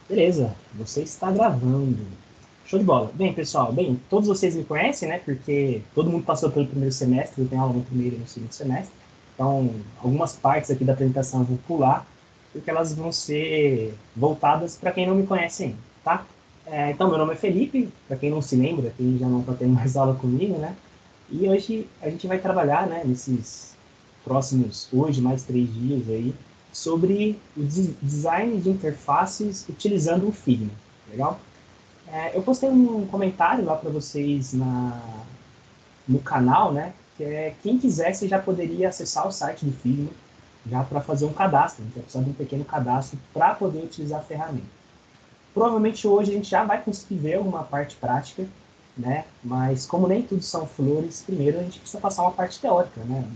Beleza, você está gravando. Show de bola. Bem, pessoal, bem, todos vocês me conhecem, né? Porque todo mundo passou pelo primeiro semestre, eu tenho aula no primeiro e no segundo semestre. Então, algumas partes aqui da apresentação eu vou pular, porque elas vão ser voltadas para quem não me conhece ainda, tá? Então, meu nome é Felipe, para quem não se lembra, quem já não está tendo mais aula comigo, né? E hoje a gente vai trabalhar, né, nesses próximos, hoje, mais 3 dias aí, sobre o design de interfaces utilizando o Figma. Legal? Eu postei um comentário lá para vocês no canal, né? Que é quem quisesse já poderia acessar o site do Figma já para fazer um cadastro, então precisa de um pequeno cadastro para poder utilizar a ferramenta. Provavelmente hoje a gente já vai conseguir ver alguma parte prática, né? Mas como nem tudo são flores, primeiro a gente precisa passar uma parte teórica, né?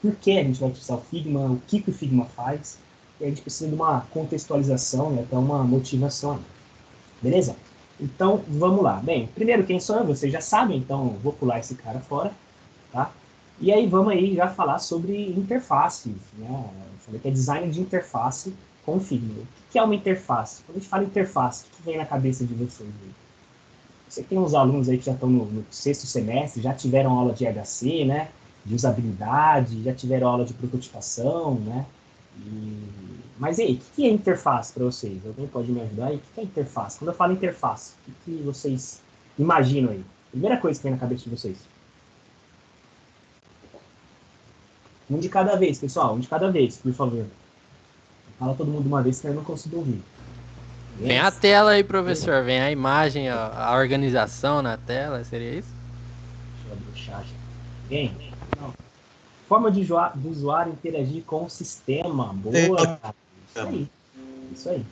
Por que a gente vai utilizar o Figma, o que o Figma faz, e a gente precisa de uma contextualização e até uma motivação. Beleza? Então, vamos lá. Bem, primeiro, quem sou eu? Vocês já sabem, então vou pular esse cara fora, tá? E aí vamos aí já falar sobre interfaces, né? Eu falei que é design de interface com Figma. O que é uma interface? Quando a gente fala interface, o que vem na cabeça de vocês? Você tem uns alunos aí que já estão no sexto semestre, já tiveram aula de HC, né? De usabilidade, já tiveram aula de prototipação, né? Mas e aí, o que é interface para vocês? Alguém pode me ajudar aí? O que é interface? Quando eu falo interface, o que vocês imaginam aí? Primeira coisa que vem na cabeça de vocês. Um de cada vez, pessoal. Um de cada vez, por favor. Fala todo mundo de uma vez que eu não consigo ouvir. Vem a Beleza? tela aí, professor. Vem a imagem, a organização na tela. Seria isso? Deixa eu abrir o chat. Ninguém? Não. Forma do usuário interagir com o sistema. Boa, cara. Isso aí. Isso aí.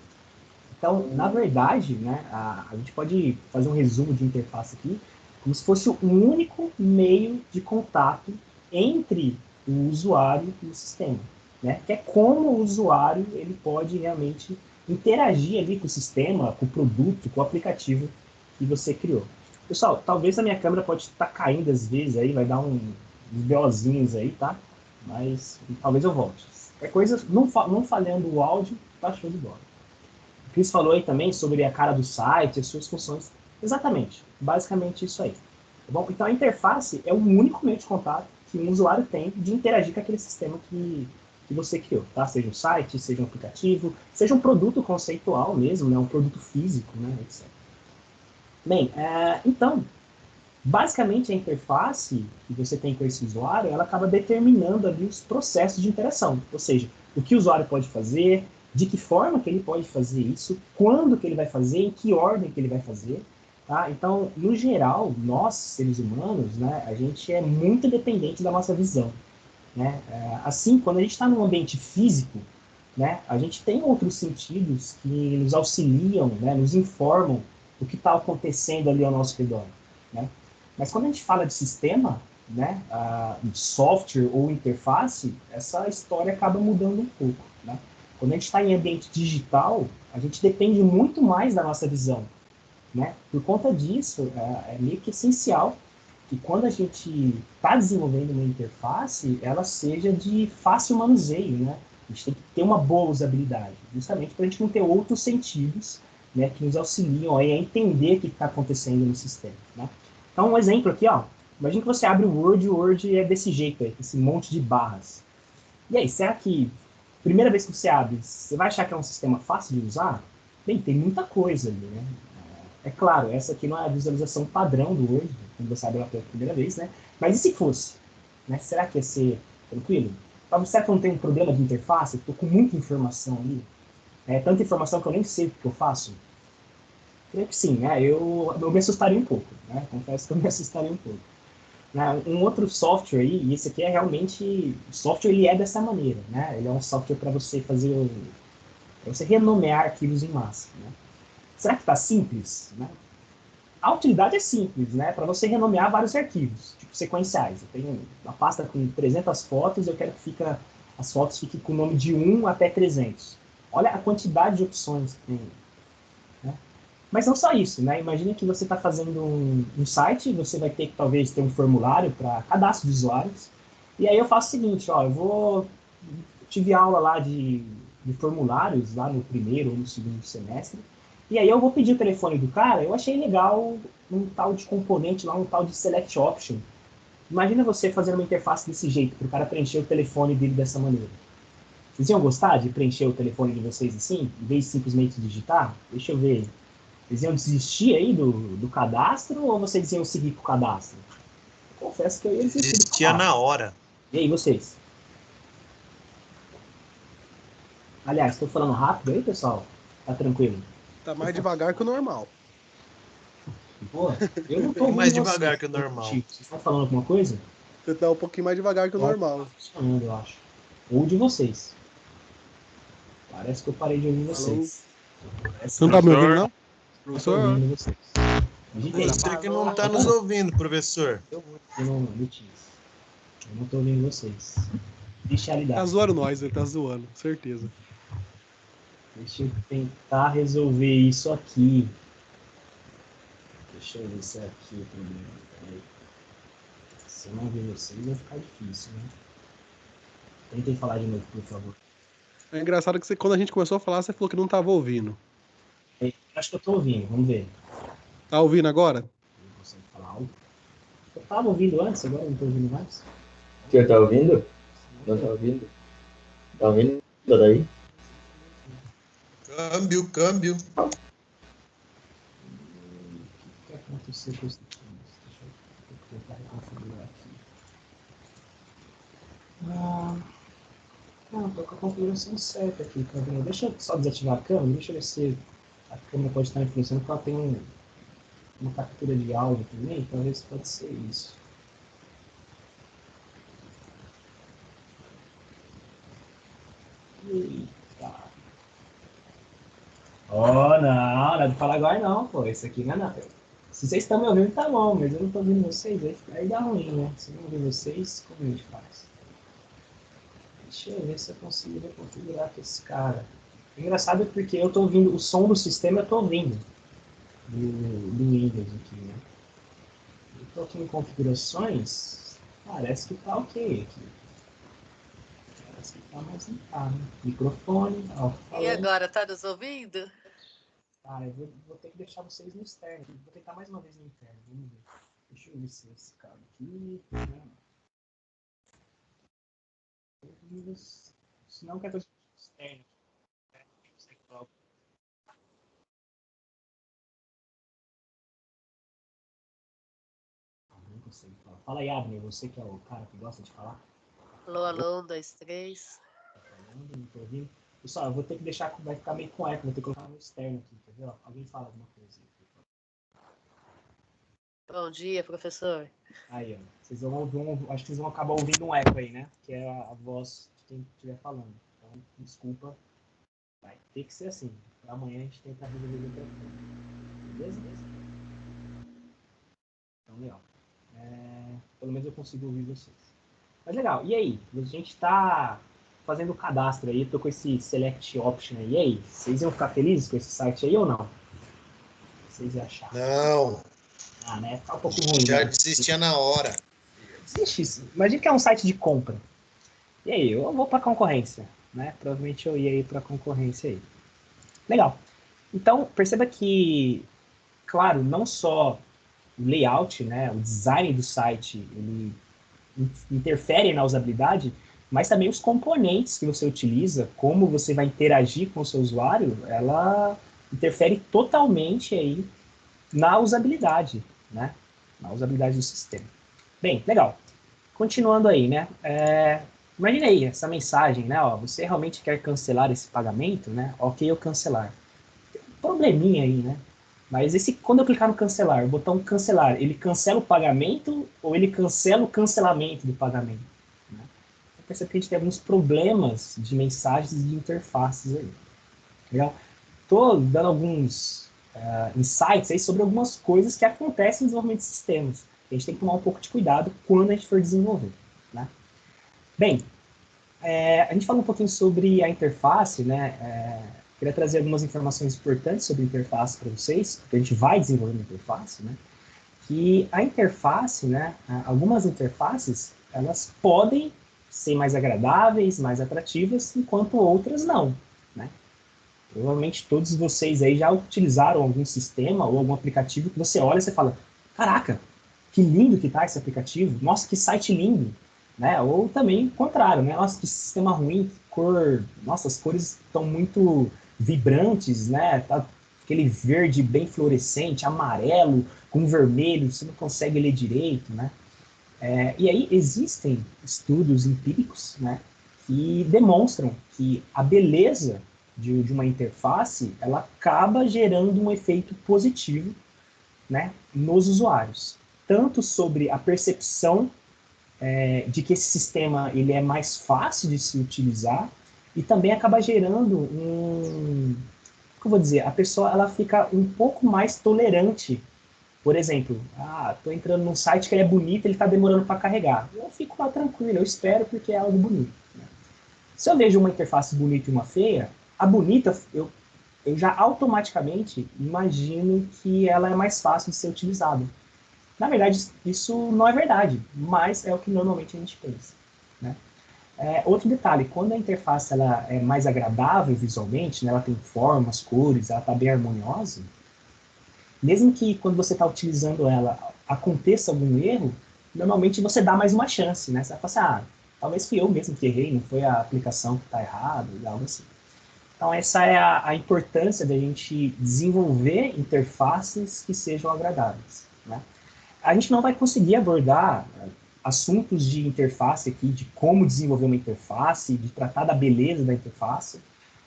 Então, na verdade, né, a gente pode fazer um resumo de interface aqui, como se fosse um único meio de contato entre o usuário e o sistema, né? Que é como o usuário ele pode realmente interagir ali com o sistema, com o produto, com o aplicativo que você criou. Pessoal, talvez a minha câmera pode estar caindo às vezes aí, vai dar uns BOzinhos aí, tá? Mas talvez eu volte. É coisa, não falhando o áudio, tá show de bola. O Cris falou aí também sobre a cara do site, as suas funções. Exatamente, basicamente isso aí. Tá bom? Então a interface é o único meio de contato que um usuário tem de interagir com aquele sistema que você criou, tá? Seja um site, seja um aplicativo, seja um produto conceitual mesmo, né? Um produto físico, né? Etc. Bem, então, basicamente a interface que você tem com esse usuário, ela acaba determinando ali os processos de interação, ou seja, o que o usuário pode fazer, de que forma que ele pode fazer isso, quando que ele vai fazer, em que ordem que ele vai fazer, tá? Então, no geral, nós, seres humanos, né, a gente é muito dependente da nossa visão, né? Assim, quando a gente está num ambiente físico, né, a gente tem outros sentidos que nos auxiliam, né, nos informam o que está acontecendo ali ao nosso redor, né? Mas quando a gente fala de sistema, né, de software ou interface, essa história acaba mudando um pouco, né? Quando a gente está em ambiente digital, a gente depende muito mais da nossa visão, né? Por conta disso, é meio que essencial que quando a gente está desenvolvendo uma interface, ela seja de fácil manuseio, né? A gente tem que ter uma boa usabilidade, justamente para a gente não ter outros sentidos, né, que nos auxiliam a entender o que está acontecendo no sistema, né? Então, um exemplo aqui, ó. Imagina que você abre o Word é desse jeito aí, esse monte de barras. E aí, será que, primeira vez que você abre, você vai achar que é um sistema fácil de usar? Bem, tem muita coisa ali, né? É claro, essa aqui não é a visualização padrão do Word, quando você abre ela pela primeira vez, né? Mas e se fosse? Né? Será que ia ser tranquilo? Será que eu não tenho um problema de interface? Estou com muita informação ali. Tanta informação que eu nem sei o que eu faço? Creio que sim, né? Eu me assustaria um pouco, né? Confesso que eu me assustaria um pouco. Um outro software aí, e esse aqui é realmente... O software ele é dessa maneira, né? Ele é um software para você fazer... Para você renomear arquivos em massa, né? Será que está simples? Né? A utilidade é simples, né? Para você renomear vários arquivos, tipo sequenciais. Eu tenho uma pasta com 300 fotos, eu quero que as fotos fiquem com o nome de 1 até 300. Olha a quantidade de opções que tem. Né? Mas não só isso, né? Imagine que você está fazendo um site, você vai ter que talvez ter um formulário para cadastro de usuários. E aí eu faço o seguinte, ó, eu tive aula lá de de formulários lá no primeiro ou no segundo semestre. E aí eu vou pedir o telefone do cara. Eu achei legal um tal de componente lá, um tal de select option. Imagina você fazendo uma interface desse jeito, para o cara preencher o telefone dele dessa maneira. Vocês iam gostar de preencher o telefone de vocês assim, em vez de simplesmente digitar? Deixa eu ver. Vocês iam desistir aí do cadastro ou vocês iam seguir com o cadastro? Confesso que eu ia desistir. Desistia na hora. E aí, vocês? Aliás, estou falando rápido aí, pessoal? Tá tranquilo? Tá mais devagar que o normal. Pô, eu não tô ouvindo Mais vocês. devagar que o normal. Vocês estão falando alguma coisa? Você tá um pouquinho mais devagar que o normal. Tá funcionando, eu acho. Ou de vocês. Parece que eu parei de ouvir vocês. Você não tá me ouvindo, não? Não tô ouvindo vocês. Digitei. Você que não tá nos ouvindo, professor. Eu no Teams. Eu não tô ouvindo vocês. Deixa ele Tá dar. zoando nós, ele tá zoando, certeza. Deixa eu tentar resolver isso aqui. Deixa eu ver se é aqui o problema. Peraí. Se eu não ver vocês, vai ficar difícil, né? Tentem falar de novo, por favor. É engraçado que quando a gente começou a falar, você falou que não tava ouvindo. Acho que eu tô ouvindo, vamos ver. Tá ouvindo agora? Não consigo falar algo. Eu tava ouvindo antes, agora não tô ouvindo mais. Você tá ouvindo? Não tá ouvindo? Tá ouvindo daí? Câmbio. O que aconteceu com esse Teams? Deixa eu tentar reconfigurar aqui. Não, tô com a configuração certa aqui, tá vendo? Deixa eu só desativar a câmera, deixa eu ver se a câmera pode estar influenciando, porque ela tem uma captura de áudio também, talvez pode ser isso. Eita. Oh, não é de falar agora não, pô, isso aqui não é nada. Se vocês estão me ouvindo, tá bom, mas eu não tô ouvindo vocês, aí dá ruim, né? Se eu não ouvir vocês, como a gente faz? Deixa eu ver se eu consigo reconfigurar com esse cara. É engraçado porque eu tô ouvindo o som do sistema, eu tô ouvindo do Windows aqui, né? Eu tô aqui em configurações, parece que tá ok aqui. Parece que tá mais limpado. Microfone, ó. E agora, tá nos ouvindo? Ah, eu vou ter que deixar vocês no externo. Vou tentar mais uma vez no interno, vamos ver. Deixa eu ver se esse cara aqui... Se não, quer coisa externa. Não consigo falar. Fala aí, Abner, você que é o cara que gosta de falar. Alô, alô, 1, 2, 3. Não tô ouvindo. Pessoal, eu vou ter que deixar, vai ficar meio com eco, vou ter que colocar no externo aqui, entendeu? Alguém fala alguma coisa aí. Bom dia, professor. Aí, ó. Vocês vão ouvir acho que vocês vão acabar ouvindo um eco aí, né? Que é a voz de quem estiver falando. Então, desculpa. Vai ter que ser assim. Pra amanhã a gente tenta resolver de outra forma. Beleza? Então, legal. Pelo menos eu consigo ouvir vocês. Mas legal. E aí? A gente tá fazendo o cadastro aí. Eu tô com esse select option aí. E aí? Vocês iam ficar felizes com esse site aí ou não? O que vocês iam achar? Não. Ah, né? Tá um pouco ruim. Já né? desistia na hora. Existe. Imagina que é um site de compra. E aí, eu vou para concorrência, né? Provavelmente eu ia ir para concorrência aí. Legal. Então, perceba que, claro, não só o layout, né, o design do site, ele interfere na usabilidade, mas também os componentes que você utiliza, como você vai interagir com o seu usuário, ela interfere totalmente aí na usabilidade, né? Na usabilidade do sistema. Bem, legal. Continuando aí, né? Imagina aí essa mensagem, né? Ó, você realmente quer cancelar esse pagamento, né? Ok, eu cancelar. Tem um probleminha aí, né? Mas quando eu clicar no cancelar, o botão cancelar, ele cancela o pagamento ou ele cancela o cancelamento do pagamento? Né? Então, percebe que a gente tem alguns problemas de mensagens e de interfaces aí. Legal? Estou dando alguns insights aí sobre algumas coisas que acontecem no desenvolvimento de sistemas. A gente tem que tomar um pouco de cuidado quando a gente for desenvolver. Né? Bem, a gente falou um pouquinho sobre a interface, né? Queria trazer algumas informações importantes sobre a interface para vocês, porque a gente vai desenvolver uma interface, né? Que a interface, né? Algumas interfaces, elas podem ser mais agradáveis, mais atrativas, enquanto outras não. Provavelmente todos vocês aí já utilizaram algum sistema ou algum aplicativo que você olha e você fala, caraca, que lindo que tá esse aplicativo, nossa, que site lindo, né? Ou também o contrário, né? Nossa, que sistema ruim, que cor, nossa, as cores estão muito vibrantes, né? Tá aquele verde bem fluorescente, amarelo com vermelho, você não consegue ler direito, né? E aí existem estudos empíricos, né, que demonstram que a beleza de uma interface ela acaba gerando um efeito positivo, né, nos usuários, tanto sobre a percepção de que esse sistema ele é mais fácil de se utilizar e também acaba gerando como eu vou dizer, a pessoa ela fica um pouco mais tolerante. Por exemplo, tô entrando num site que ele é bonito, ele está demorando para carregar. Eu fico lá tranquilo, eu espero porque é algo bonito. Né? Se eu vejo uma interface bonita e uma feia, a bonita, eu já automaticamente imagino que ela é mais fácil de ser utilizada. Na verdade, isso não é verdade, mas é o que normalmente a gente pensa. Né? Outro detalhe, quando a interface ela é mais agradável visualmente, né, ela tem formas, cores, ela está bem harmoniosa, mesmo que quando você está utilizando ela aconteça algum erro, normalmente você dá mais uma chance, né? Você vai falar assim, talvez fui eu mesmo que errei, não foi a aplicação que está errada, algo assim. Então essa é a importância da gente desenvolver interfaces que sejam agradáveis, né? A gente não vai conseguir abordar assuntos de interface aqui, de como desenvolver uma interface, de tratar da beleza da interface,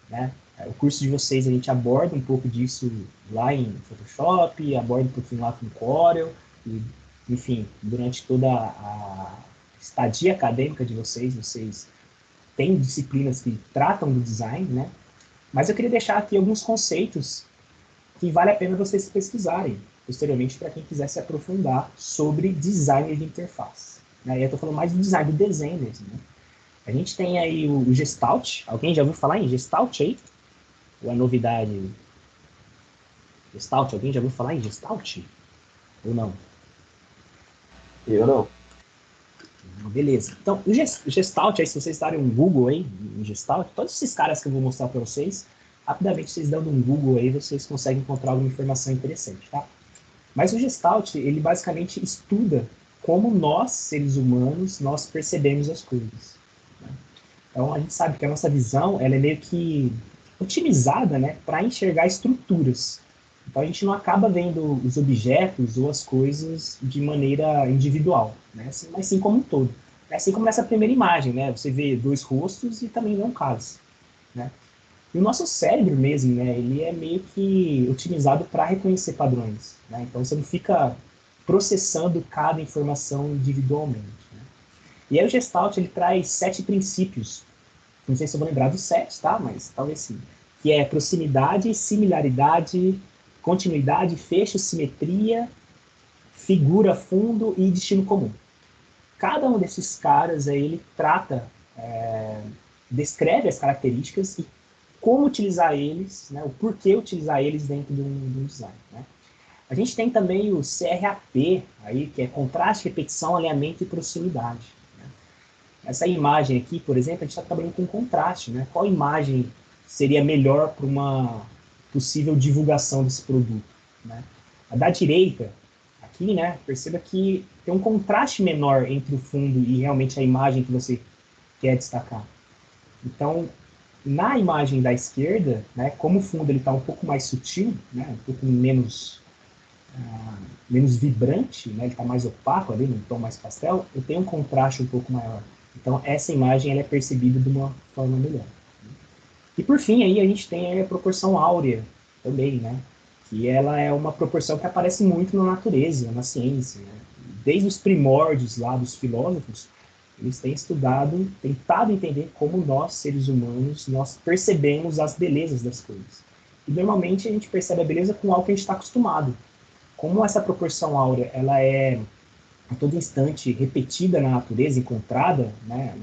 né? O curso de vocês a gente aborda um pouco disso lá em Photoshop, aborda um pouquinho lá com Corel, e, enfim, durante toda a estadia acadêmica de vocês têm disciplinas que tratam do design, né? Mas eu queria deixar aqui alguns conceitos que vale a pena vocês pesquisarem, posteriormente, para quem quiser se aprofundar sobre design de interface. Né? E eu estou falando mais do design, do desenho mesmo, né? A gente tem aí o Gestalt. Alguém já ouviu falar em Gestalt aí? Ou é novidade? Gestalt, alguém já ouviu falar em Gestalt? Ou não? Eu não. Beleza. Então, o Gestalt, aí, se vocês darem um Google aí, em Gestalt, todos esses caras que eu vou mostrar para vocês, rapidamente vocês dando um Google aí, vocês conseguem encontrar alguma informação interessante, tá? Mas o Gestalt, ele basicamente estuda como nós, seres humanos, nós percebemos as coisas. Né? Então, a gente sabe que a nossa visão, ela é meio que otimizada, né, para enxergar estruturas. Então a gente não acaba vendo os objetos ou as coisas de maneira individual, né, mas sim como um todo. É assim como nessa primeira imagem, né, você vê dois rostos e também não cálice, né. E o nosso cérebro mesmo, né, ele é meio que otimizado para reconhecer padrões, né, então você não fica processando cada informação individualmente. Né. E aí o Gestalt, ele traz 7 princípios. Não sei se eu vou lembrar dos 7, tá? Mas talvez sim. Que é proximidade, similaridade, continuidade, fecho, simetria, figura, fundo e destino comum. Cada um desses caras aí, ele trata, descreve as características e como utilizar eles, né? O porquê utilizar eles dentro de um design, né? A gente tem também o CRAP, aí, que é contraste, repetição, alinhamento e proximidade. Essa imagem aqui, por exemplo, a gente está trabalhando com contraste, né? Qual imagem seria melhor para uma possível divulgação desse produto, né? A da direita, aqui, né? Perceba que tem um contraste menor entre o fundo e realmente a imagem que você quer destacar. Então, na imagem da esquerda, né? Como o fundo ele está um pouco mais sutil, né? Um pouco menos vibrante, né? Ele está mais opaco ali, num tom mais pastel, eu tenho um contraste um pouco maior. Então, essa imagem ela é percebida de uma forma melhor. E, por fim, aí a gente tem a proporção áurea também, né? Que ela é uma proporção que aparece muito na natureza, na ciência. Né? Desde os primórdios lá dos filósofos, eles têm estudado, tentado entender como nós, seres humanos, nós percebemos as belezas das coisas. E, normalmente, a gente percebe a beleza com algo que a gente está acostumado. Como essa proporção áurea ela é a todo instante repetida na natureza, encontrada, né,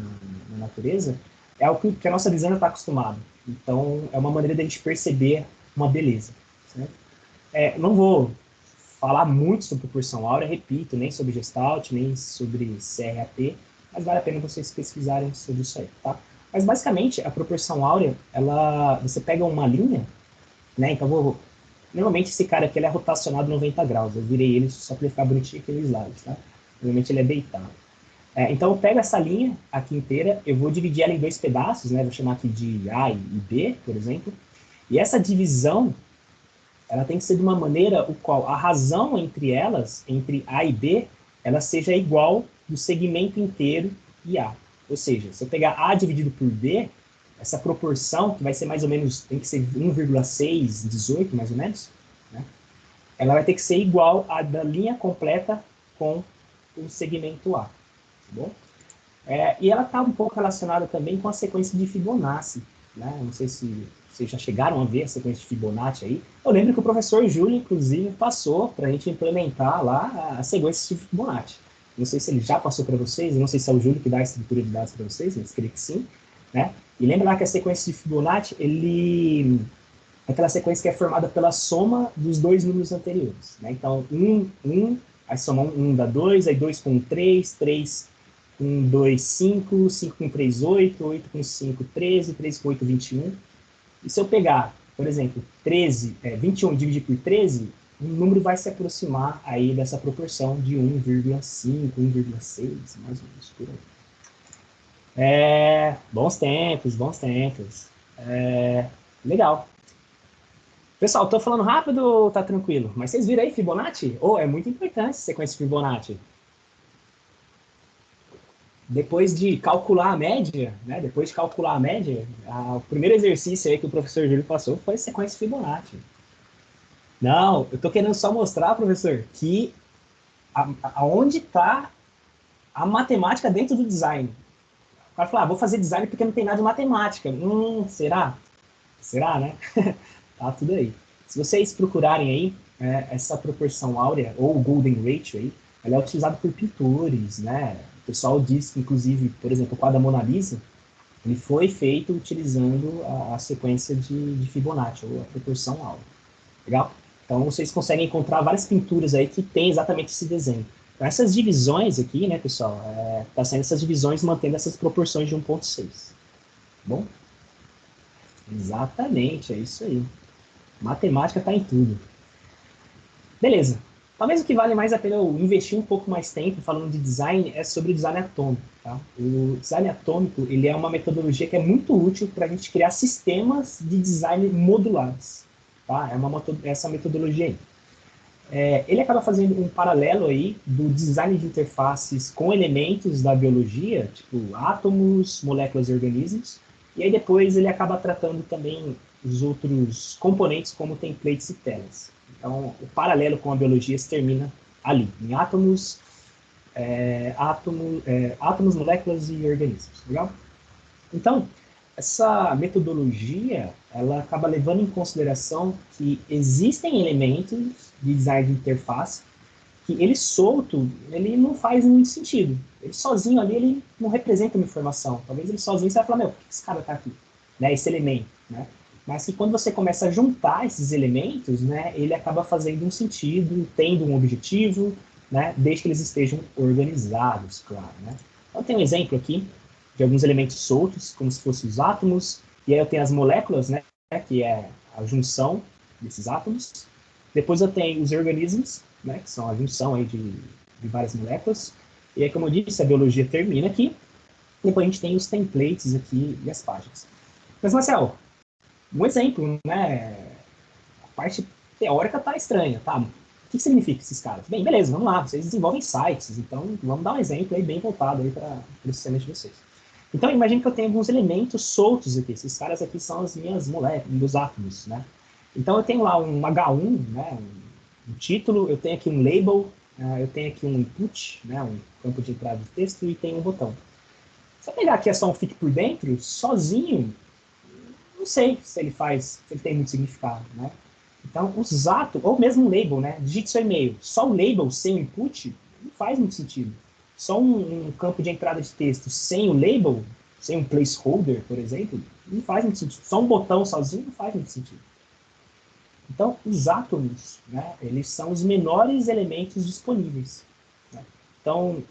na natureza, é algo que a nossa visão já está acostumada. Então, é uma maneira de a gente perceber uma beleza. Certo? Não vou falar muito sobre proporção áurea, repito, nem sobre Gestalt, nem sobre CRAP, mas vale a pena vocês pesquisarem sobre isso aí. Tá? Mas basicamente a proporção áurea, você pega uma linha, né? Então normalmente esse cara aqui ele é rotacionado 90 graus. Eu virei ele só para ele ficar bonitinho aqueles lados, tá? Normalmente ele é deitado. Então eu pego essa linha aqui inteira, eu vou dividir ela em dois pedaços, né? Vou chamar aqui de A e B, por exemplo. E essa divisão, ela tem que ser de uma maneira o qual a razão entre elas, entre A e B, ela seja igual do segmento inteiro e A. Ou seja, se eu pegar A dividido por B, essa proporção, que vai ser mais ou menos, tem que ser 1,618, mais ou menos, né? Ela vai ter que ser igual à da linha completa com o segmento A. Tá bom? E ela está um pouco relacionada também com a sequência de Fibonacci, né? Não sei se vocês já chegaram a ver a sequência de Fibonacci aí. Eu lembro que o professor Júlio, inclusive, passou para a gente implementar lá a sequência de Fibonacci. Não sei se ele já passou para vocês, eu não sei se é o Júlio que dá a estrutura de dados para vocês, mas creio que sim, né? E lembra lá que a sequência de Fibonacci, é aquela sequência que é formada pela soma dos dois números anteriores, né? Então, 1, aí soma 1 dá 2, aí 2 com 3, 3 com 2, 5, 5 com 3, 8, 8 com 5, 13, 13 com 8, 21. E se eu pegar, por exemplo, 21 dividir por 13, o número vai se aproximar aí dessa proporção de 1,5, 1,6, mais ou menos por aí. Bons tempos, bons tempos. Legal. Pessoal, tô falando rápido ou tá tranquilo? Mas vocês viram aí Fibonacci? É muito importante essa sequência de Fibonacci. Depois de calcular a média, né? O primeiro exercício aí que o professor Júlio passou foi a sequência de Fibonacci. Não, eu tô querendo só mostrar, professor, que aonde está a matemática dentro do design. O cara fala, vou fazer design porque não tem nada de matemática. Será? Será, né? Tá tudo aí. Se vocês procurarem aí, essa proporção áurea, ou o Golden Ratio aí, ela é utilizada por pintores, né? O pessoal diz que, inclusive, por exemplo, o quadro da Mona Lisa, ele foi feito utilizando a sequência de Fibonacci, ou a proporção áurea. Legal? Então, vocês conseguem encontrar várias pinturas aí que tem exatamente esse desenho. Então, essas divisões aqui, né, pessoal, tá sendo essas divisões mantendo essas proporções de 1,6. Tá bom? Exatamente, é isso aí. Matemática está em tudo. Beleza. Talvez o que vale mais a pena eu investir um pouco mais tempo falando de design é sobre o design atômico. Tá? O design atômico ele é uma metodologia que é muito útil para a gente criar sistemas de design modulares. Tá? Essa metodologia aí. Ele acaba fazendo um paralelo aí do design de interfaces com elementos da biologia, tipo átomos, moléculas e organismos, e aí depois ele acaba tratando também os outros componentes como templates e telas. Então, o paralelo com a biologia se termina ali, em átomos, moléculas e organismos. Legal? Então, essa metodologia, ela acaba levando em consideração que existem elementos de design de interface que ele solto, ele não faz muito sentido. Ele sozinho ali, ele não representa uma informação. Talvez ele sozinho você vai falar, por que esse cara está aqui? Né, esse elemento, né? Mas que quando você começa a juntar esses elementos, né, ele acaba fazendo um sentido, tendo um objetivo, né, desde que eles estejam organizados, claro. Né? Então tem um exemplo aqui de alguns elementos soltos, como se fossem os átomos, e aí eu tenho as moléculas, né, que é a junção desses átomos. Depois eu tenho os organismos, né, que são a junção aí de várias moléculas. E aí, como eu disse, a biologia termina aqui. Depois a gente tem os templates aqui e as páginas. Mas, Marcel, um exemplo, né? A parte teórica tá estranha, tá? O que significa esses caras? Bem, beleza, vamos lá. Vocês desenvolvem sites, então vamos dar um exemplo aí bem voltado aí para o sistema de vocês. Então, imagine que eu tenho alguns elementos soltos aqui. Esses caras aqui são as minhas moléculas, meus átomos, né? Então, eu tenho lá um H1, né? Um título, eu tenho aqui um label, eu tenho aqui um input, né? Um campo de entrada de texto e tem um botão. Se eu pegar aqui só um fit por dentro, sozinho, não sei se ele tem muito significado, né? Então, os atos, ou mesmo um label, né? Digite seu e-mail. Só o label sem o input não faz muito sentido. Só um campo de entrada de texto sem o label, sem um placeholder, por exemplo, não faz muito sentido. Só um botão sozinho não faz muito sentido. Então, os átomos, né? Eles são os menores elementos disponíveis. Né? Então,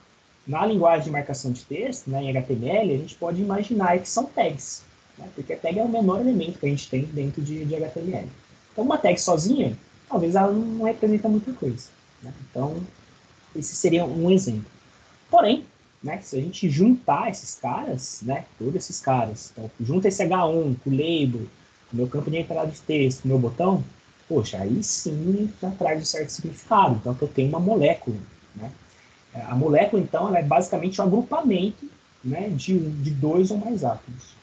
na linguagem de marcação de texto, né, em HTML, a gente pode imaginar que são tags, né, porque a tag é o menor elemento que a gente tem dentro de HTML. Então, uma tag sozinha, talvez ela não representa muita coisa, né? Então, esse seria um exemplo. Porém, né, se a gente juntar esses caras, né, todos esses caras, então, junta esse H1 com o label, o meu campo de entrada de texto, o meu botão, poxa, aí sim já traz um certo significado. Então, eu tenho uma molécula, né? A molécula, então, ela é basicamente um agrupamento, né, de dois ou mais átomos.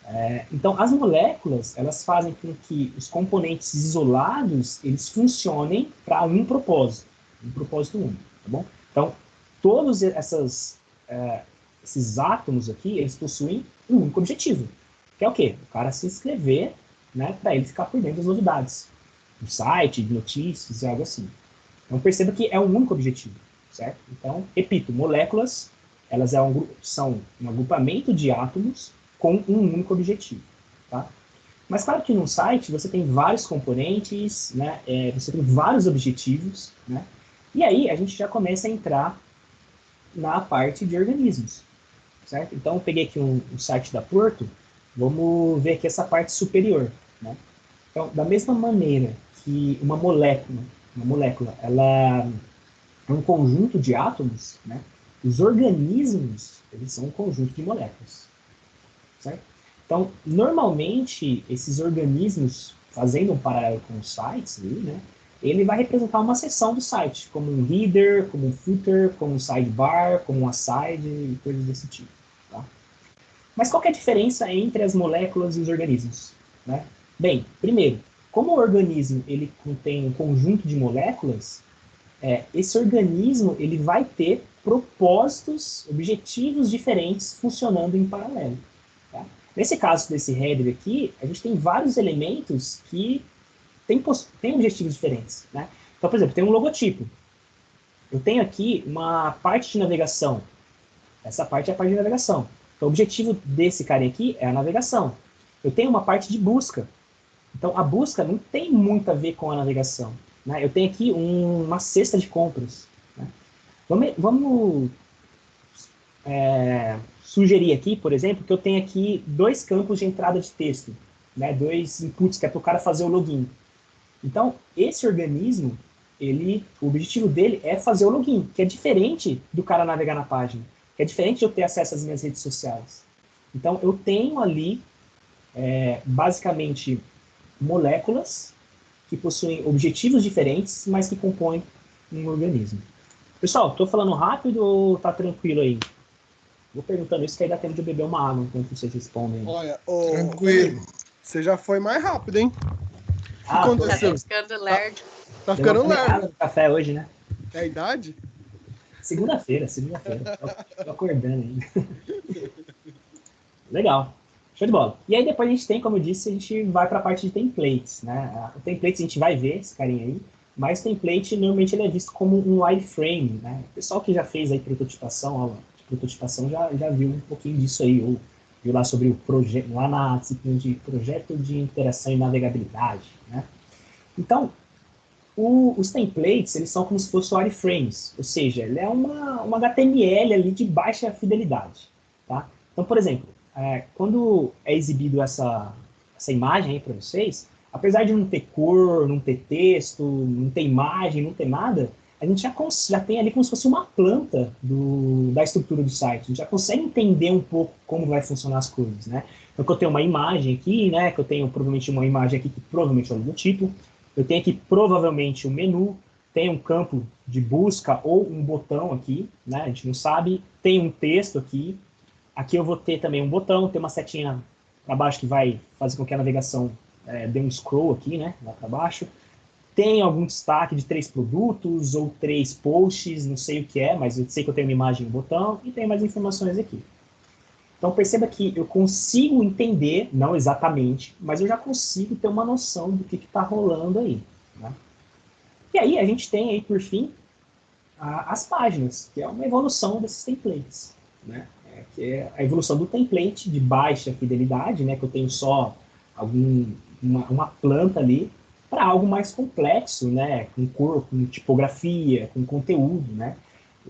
Né? Então, as moléculas, elas fazem com que os componentes isolados, eles funcionem para um propósito único, tá bom? Então, todos esses átomos aqui, eles possuem um único objetivo, que é o quê? O cara se inscrever, né, para ele ficar por dentro das novidades, do site, de notícias e algo assim. Então, perceba que é um único objetivo, certo? Então, repito, moléculas, elas são um agrupamento de átomos com um único objetivo, tá? Mas claro que num site você tem vários componentes, né? Você tem vários objetivos, né? E aí a gente já começa a entrar na parte de organismos, certo? Então eu peguei aqui um site da Porto, vamos ver aqui essa parte superior, né? Então, da mesma maneira que uma molécula, ela é um conjunto de átomos, né? Os organismos, eles são um conjunto de moléculas, certo? Então, normalmente, esses organismos, fazendo um paralelo com os sites, né, ele vai representar uma seção do site, como um header, como um footer, como um sidebar, como um aside e coisas desse tipo. Tá? Mas qual que é a diferença entre as moléculas e os organismos? Né? Bem, primeiro, como o organismo ele contém um conjunto de moléculas, esse organismo ele vai ter propósitos, objetivos diferentes funcionando em paralelo. Tá? Nesse caso desse header aqui, a gente tem vários elementos que têm objetivos diferentes. Né? Então, por exemplo, tem um logotipo. Eu tenho aqui uma parte de navegação. Essa parte é a parte de navegação. Então, o objetivo desse cara aqui é a navegação. Eu tenho uma parte de busca. Então, a busca não tem muito a ver com a navegação. Né? Eu tenho aqui uma cesta de compras. Né? Vamos sugerir aqui, por exemplo, que eu tenho aqui 2 campos de entrada de texto, né? 2 inputs, que é para o cara fazer o login. Então, esse organismo, o objetivo dele é fazer o login, que é diferente do cara navegar na página, que é diferente de eu ter acesso às minhas redes sociais. Então, eu tenho ali, basicamente, moléculas que possuem objetivos diferentes, mas que compõem um organismo. Pessoal, estou falando rápido ou tá tranquilo aí? Vou perguntando isso, que aí dá tempo de eu beber uma água enquanto vocês respondem. Olha, Tranquilo. Você já foi mais rápido, hein? O que Tá aconteceu? ficando lerdo. Tá ficando lerdo. Água no café hoje, né? É a idade? Segunda-feira. Tô acordando ainda. Legal. Show de bola. E aí depois a gente tem, como eu disse, a gente vai para a parte de templates, né? O templates a gente vai ver, esse carinha aí, mas template normalmente ele é visto como um wireframe, né? O pessoal que já fez aí prototipação, já viu um pouquinho disso aí, ou viu lá sobre o projeto, lá na disciplina de projeto de interação e navegabilidade, né? Então, os templates, eles são como se fossem wireframes, ou seja, ele é uma HTML ali de baixa fidelidade, tá? Então, por exemplo, quando é exibido essa imagem aí para vocês, apesar de não ter cor, não ter texto, não ter imagem, não ter nada, a gente já tem ali como se fosse uma planta da estrutura do site. A gente já consegue entender um pouco como vai funcionar as coisas, né? Então, que eu tenho uma imagem aqui, né? Que eu tenho provavelmente uma imagem aqui que provavelmente é o logotipo. Eu tenho aqui provavelmente um menu, tem um campo de busca ou um botão aqui, né? A gente não sabe. Tem um texto aqui. Aqui eu vou ter também um botão, tem uma setinha para baixo que vai fazer com que a navegação dê um scroll aqui, né? Lá para baixo. Tem algum destaque de 3 produtos ou 3 posts, não sei o que é, mas eu sei que eu tenho uma imagem no botão e tem mais informações aqui. Então perceba que eu consigo entender, não exatamente, mas eu já consigo ter uma noção do que está rolando aí. Né? E aí a gente tem aí, por fim, as páginas, que é uma evolução desses templates. Né? Que é a evolução do template de baixa fidelidade, né? Que eu tenho só uma planta ali, para algo mais complexo, né? Com cor, com tipografia, com conteúdo, né?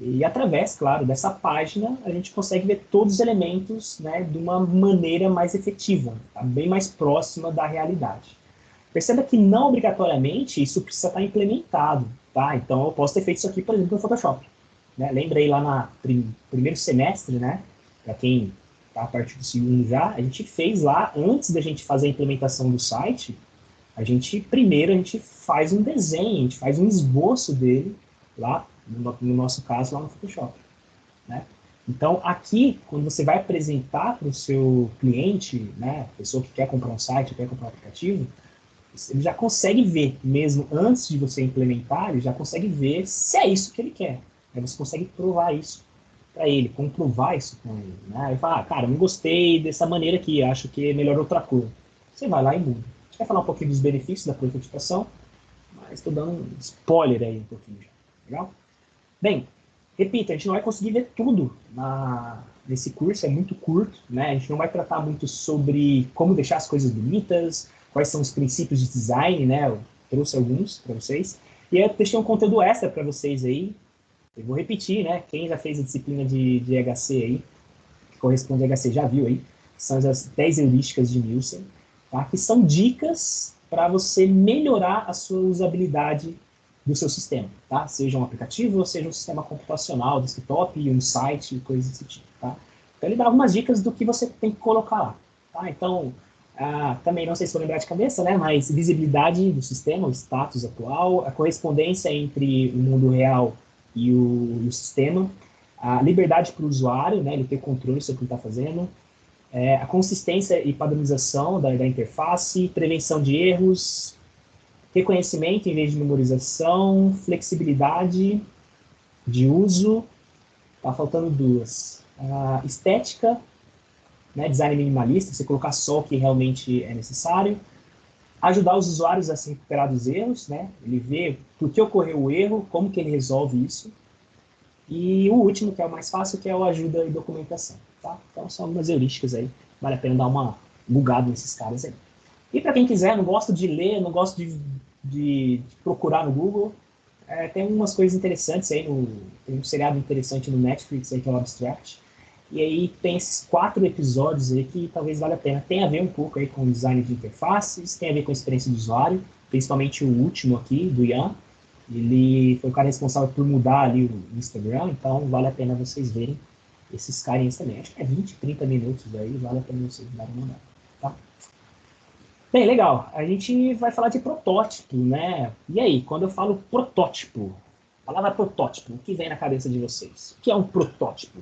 E através, claro, dessa página, a gente consegue ver todos os elementos, né, de uma maneira mais efetiva, tá? Bem mais próxima da realidade. Perceba que não obrigatoriamente isso precisa estar implementado, tá? Então eu posso ter feito isso aqui, por exemplo, no Photoshop. Né? Lembrei lá no primeiro semestre, né? Para quem está a partir do segundo já, a gente fez lá, antes da gente fazer a implementação do site, primeiro a gente faz um desenho, a gente faz um esboço dele lá, no nosso caso, lá no Photoshop. Né? Então, aqui, quando você vai apresentar para o seu cliente, né, pessoa que quer comprar um site, quer comprar um aplicativo, ele já consegue ver, mesmo antes de você implementar, ele já consegue ver se é isso que ele quer. Aí você consegue provar isso para ele, comprovar isso com ele. Né? Aí fala, cara, não gostei dessa maneira aqui, acho que é melhor outra cor. Você vai lá e muda. A gente vai falar um pouquinho dos benefícios da prototipação, mas estou dando um spoiler aí um pouquinho já. Legal? Bem, repito, a gente não vai conseguir ver tudo nesse curso, é muito curto, né? A gente não vai tratar muito sobre como deixar as coisas bonitas, quais são os princípios de design, né? Eu trouxe alguns para vocês. E eu deixei um conteúdo extra para vocês aí. Eu vou repetir, né? Quem já fez a disciplina de HC aí, que corresponde a HC, já viu aí, que são as 10 heurísticas de Nielsen, tá? Que são dicas para você melhorar a sua usabilidade do seu sistema, tá? Seja um aplicativo ou seja um sistema computacional, desktop, um site, coisas desse tipo, tá? Então ele dá algumas dicas do que você tem que colocar lá, tá? Então, também não sei se vou lembrar de cabeça, né? Mas visibilidade do sistema, o status atual, a correspondência entre o mundo real e o sistema, a liberdade para o usuário, né? Ele ter controle sobre o que está fazendo, a consistência e padronização da interface, prevenção de erros, reconhecimento em vez de memorização, flexibilidade de uso, tá faltando duas. Estética, né, design minimalista, você colocar só o que realmente é necessário. Ajudar os usuários a se recuperar dos erros, né? Ele vê por que ocorreu o erro, como que ele resolve isso. E o último, que é o mais fácil, que é o ajuda e documentação. Tá? Então são algumas heurísticas aí, vale a pena dar uma bugada nesses caras aí. E para quem quiser, não gosta de ler, não gosta de procurar no Google, tem umas coisas interessantes aí, tem um seriado interessante no Netflix aí que é o Abstract, e aí tem esses 4 episódios aí que talvez valha a pena. Tem a ver um pouco aí com o design de interfaces, tem a ver com a experiência do usuário, principalmente o último aqui, do Ian. Ele foi o cara responsável por mudar ali o Instagram, então vale a pena vocês verem esses carinhas também. Acho que é 20, 30 minutos aí, vale a pena vocês darem uma olhada, tá? Bem, legal. A gente vai falar de protótipo, né? E aí, quando eu falo protótipo, a palavra protótipo, o que vem na cabeça de vocês? O que é um protótipo?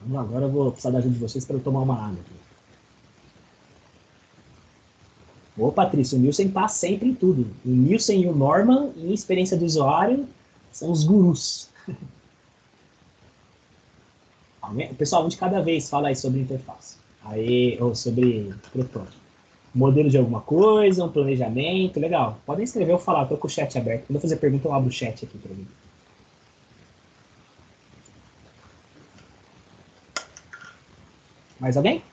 Vamos lá, agora eu vou precisar da ajuda de vocês para eu tomar uma água aqui. Ô, Patrícia, o Nielsen tá sempre em tudo. O Nielsen e o Norman, em experiência do usuário, são os gurus. Pessoal, um de cada vez fala aí sobre interface. Aí, ou sobre protótipo. Modelo de alguma coisa, um planejamento, legal. Podem escrever ou falar, estou com o chat aberto. Quando eu fazer pergunta, eu abro o chat aqui para mim. Mais alguém?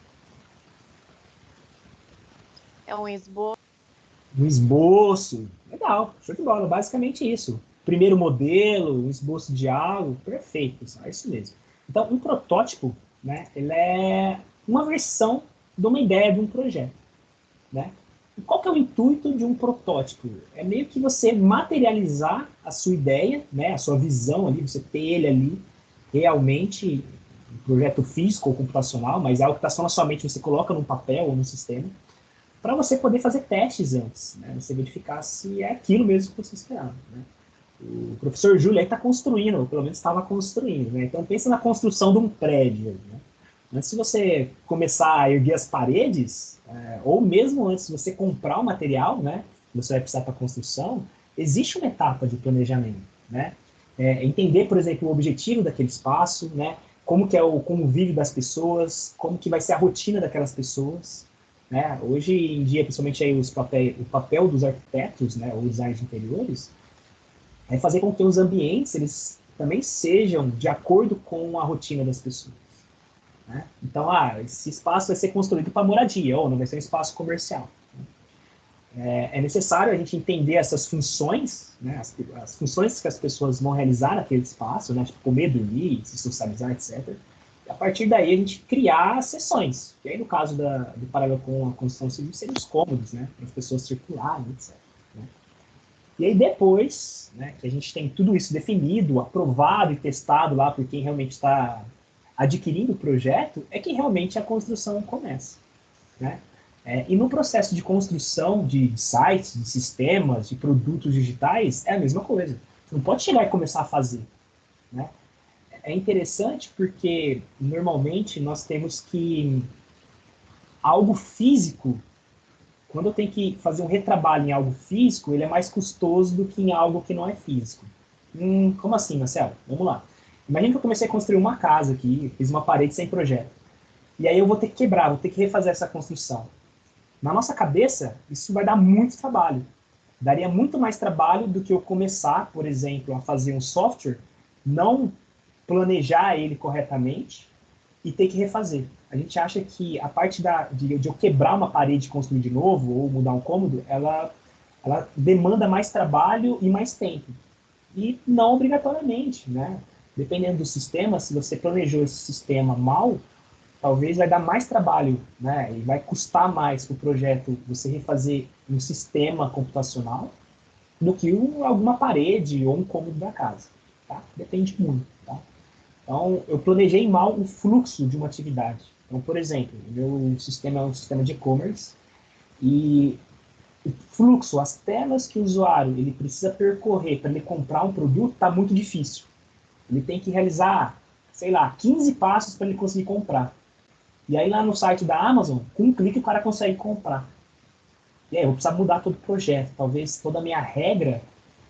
É um esboço. Um esboço. Legal, show de bola. Basicamente isso. Primeiro modelo, um esboço de algo, perfeito. É isso mesmo. Então, um protótipo, né, ele é uma versão de uma ideia de um projeto. Né? E qual que é o intuito de um protótipo? É meio que você materializar a sua ideia, né, a sua visão ali, você ter ele ali realmente, um projeto físico ou computacional, mas é algo que está só na sua mente, você coloca num papel ou num sistema, para você poder fazer testes antes, né? Você verificar se é aquilo mesmo que você esperava. Né? O professor Júlio aí está construindo, ou pelo menos estava construindo. Né? Então pensa na construção de um prédio. Né? Antes de você começar a erguer as paredes, ou mesmo antes de você comprar o material, né, que você vai precisar para a construção, existe uma etapa de planejamento. Né? Entender, por exemplo, o objetivo daquele espaço, né? Como que é o convívio das pessoas, como que vai ser a rotina daquelas pessoas. Né? Hoje em dia, principalmente aí o papel dos arquitetos, né, ou designers de interiores, é fazer com que os ambientes eles também sejam de acordo com a rotina das pessoas. Né? Então, esse espaço vai ser construído para moradia, ou não vai ser um espaço comercial. Né? É necessário a gente entender essas funções, né, as funções que as pessoas vão realizar naquele espaço, né, tipo comer, dormir, se socializar, etc. E a partir daí a gente criar sessões, que aí no caso do paralelo com a construção civil seriam os cômodos, né, para as pessoas circularem, etc. Né? E aí depois, né, que a gente tem tudo isso definido, aprovado e testado lá por quem realmente está adquirindo o projeto, é que realmente a construção começa, né? E no processo de construção de sites, de sistemas, de produtos digitais, é a mesma coisa. Você não pode chegar e começar a fazer, né? É interessante porque, normalmente, nós temos que... Algo físico, quando eu tenho que fazer um retrabalho em algo físico, ele é mais custoso do que em algo que não é físico. Como assim, Marcelo? Vamos lá. Imagina que eu comecei a construir uma casa aqui, fiz uma parede sem projeto. E aí eu vou ter que quebrar, vou ter que refazer essa construção. Na nossa cabeça, isso vai dar muito trabalho. Daria muito mais trabalho do que eu começar, por exemplo, a fazer um software, não planejar ele corretamente e ter que refazer. A gente acha que a parte de eu quebrar uma parede e construir de novo, ou mudar um cômodo, ela demanda mais trabalho e mais tempo. E não obrigatoriamente, né? Dependendo do sistema, se você planejou esse sistema mal, talvez vai dar mais trabalho, né? E vai custar mais para o projeto você refazer um sistema computacional do que alguma parede ou um cômodo da casa. Tá? Depende muito. Tá? Então, eu planejei mal o fluxo de uma atividade. Então, por exemplo, o meu sistema é um sistema de e-commerce e o fluxo, as telas que o usuário ele precisa percorrer para ele comprar um produto está muito difícil. Ele tem que realizar, sei lá, 15 passos para ele conseguir comprar. E aí lá no site da Amazon, com um clique o cara consegue comprar. E aí eu vou precisar mudar todo o projeto. Talvez toda a minha regra,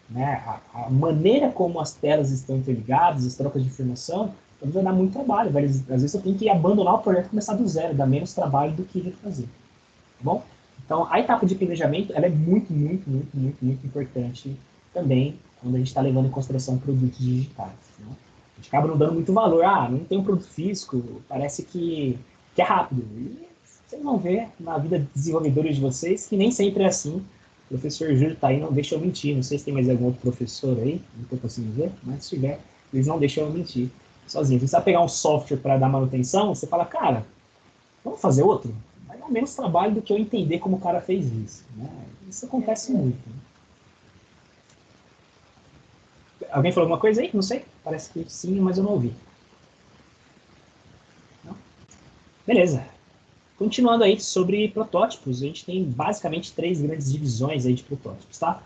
né, a maneira como as telas estão interligadas, as trocas de informação, talvez vai dar muito trabalho. Às vezes eu tenho que abandonar o projeto e começar do zero, dar menos trabalho do que refazer. Tá bom? Então a etapa de planejamento ela é muito, muito, muito, muito, muito importante também quando a gente está levando em consideração produtos digitais. Né? A gente acaba não dando muito valor. Não tem um produto físico, parece que é rápido. E vocês vão ver na vida de desenvolvedores de vocês que nem sempre é assim. O professor Júlio está aí, não deixa eu mentir. Não sei se tem mais algum outro professor aí, não estou conseguindo ver, mas se tiver, eles não deixam eu mentir sozinho. Se você vai pegar um software para dar manutenção, você fala, cara, vamos fazer outro? Vai dar menos trabalho do que eu entender como o cara fez isso. Né? Isso acontece muito. Né? Alguém falou alguma coisa aí? Não sei. Parece que sim, mas eu não ouvi. Não? Beleza. Continuando aí sobre protótipos, a gente tem basicamente 3 grandes divisões aí de protótipos, tá?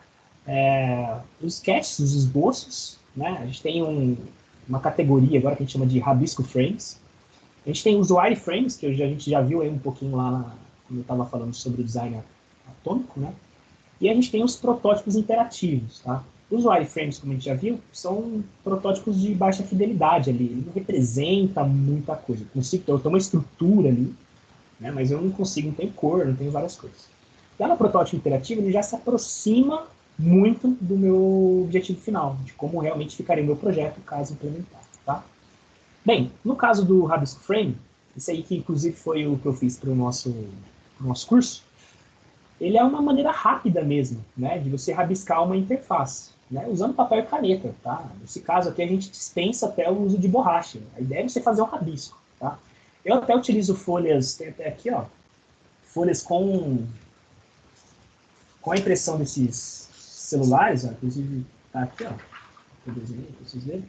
Os sketches, os esboços, né? A gente tem uma categoria agora que a gente chama de Rabisco Frames. A gente tem os wireframes, que a gente já viu aí um pouquinho lá quando eu estava falando sobre o design atômico, né? E a gente tem os protótipos interativos, tá? Os wireframes, como a gente já viu, são protótipos de baixa fidelidade ali. Ele não representa muita coisa. Eu tenho uma estrutura ali, né? Mas eu não consigo, não tenho cor, não tenho várias coisas. Já no protótipo interativo, ele já se aproxima muito do meu objetivo final, de como realmente ficaria o meu projeto, caso implementado, tá? Bem, no caso do Rabisco Frame, esse aí que inclusive foi o que eu fiz para o nosso curso, ele é uma maneira rápida mesmo, né, de você rabiscar uma interface, né, usando papel e caneta, tá? Nesse caso aqui a gente dispensa até o uso de borracha. A ideia é você fazer um rabisco, tá? Eu até utilizo folhas, tem até aqui, ó, folhas com a impressão desses celulares, ó, inclusive tá aqui, ó, pra vocês verem.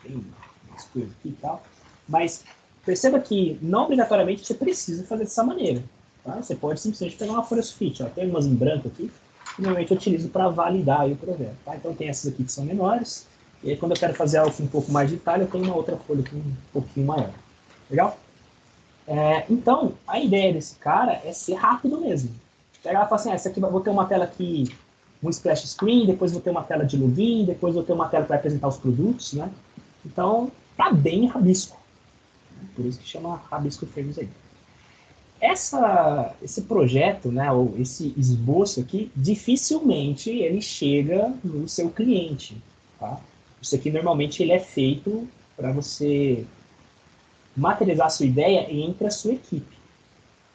Tem umas coisas aqui e tal, mas perceba que não obrigatoriamente você precisa fazer dessa maneira, tá? Você pode simplesmente pegar uma folha sulfite, ó, tem umas em branco aqui, que normalmente eu utilizo para validar aí o projeto, tá? Então tem essas aqui que são menores, e aí quando eu quero fazer algo com um pouco mais de detalhe, eu tenho uma outra folha aqui um pouquinho maior. Legal? Então, a ideia desse cara é ser rápido mesmo. Pegar e falar assim, essa aqui vou ter uma tela aqui, um splash screen, depois vou ter uma tela de login, depois vou ter uma tela para apresentar os produtos, né? Então, tá bem rabisco. Por isso que chama Rabisco Frames aí. Esse projeto, né, ou esse esboço aqui, dificilmente ele chega no seu cliente, tá? Isso aqui normalmente ele é feito para você materializar a sua ideia entre a sua equipe.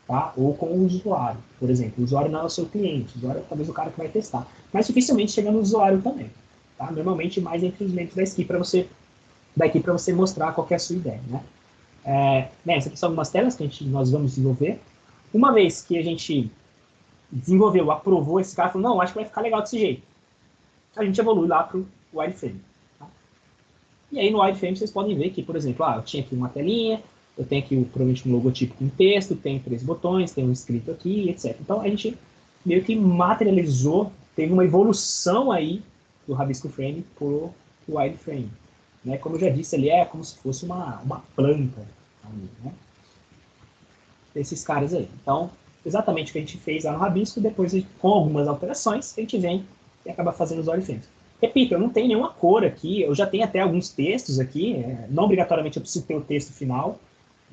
tá? Ou com o usuário, por exemplo. O usuário não é o seu cliente, o usuário é talvez o cara que vai testar. Mas dificilmente chega no usuário também, tá? Normalmente mais entre os membros da equipe para você mostrar qual que é a sua ideia, né? Essas aqui são algumas telas que nós vamos desenvolver. Uma vez que a gente desenvolveu, aprovou esse cara, falou, não, acho que vai ficar legal desse jeito. A gente evolui lá para o wireframe. Tá? E aí no wireframe vocês podem ver que, por exemplo, eu tinha aqui uma telinha, eu tenho aqui provavelmente um logotipo com texto, tem 3 botões, tem um escrito aqui, etc. Então a gente meio que materializou, teve uma evolução aí do Rabisco Frame para o wireframe. Né? Como eu já disse, ele é como se fosse uma planta. Né? Esses caras aí. Então, exatamente o que a gente fez lá no Rabisco, depois com algumas alterações, a gente vem e acaba fazendo os wireframes. Repito, eu não tenho nenhuma cor aqui, eu já tenho até alguns textos aqui, não obrigatoriamente eu preciso ter o texto final,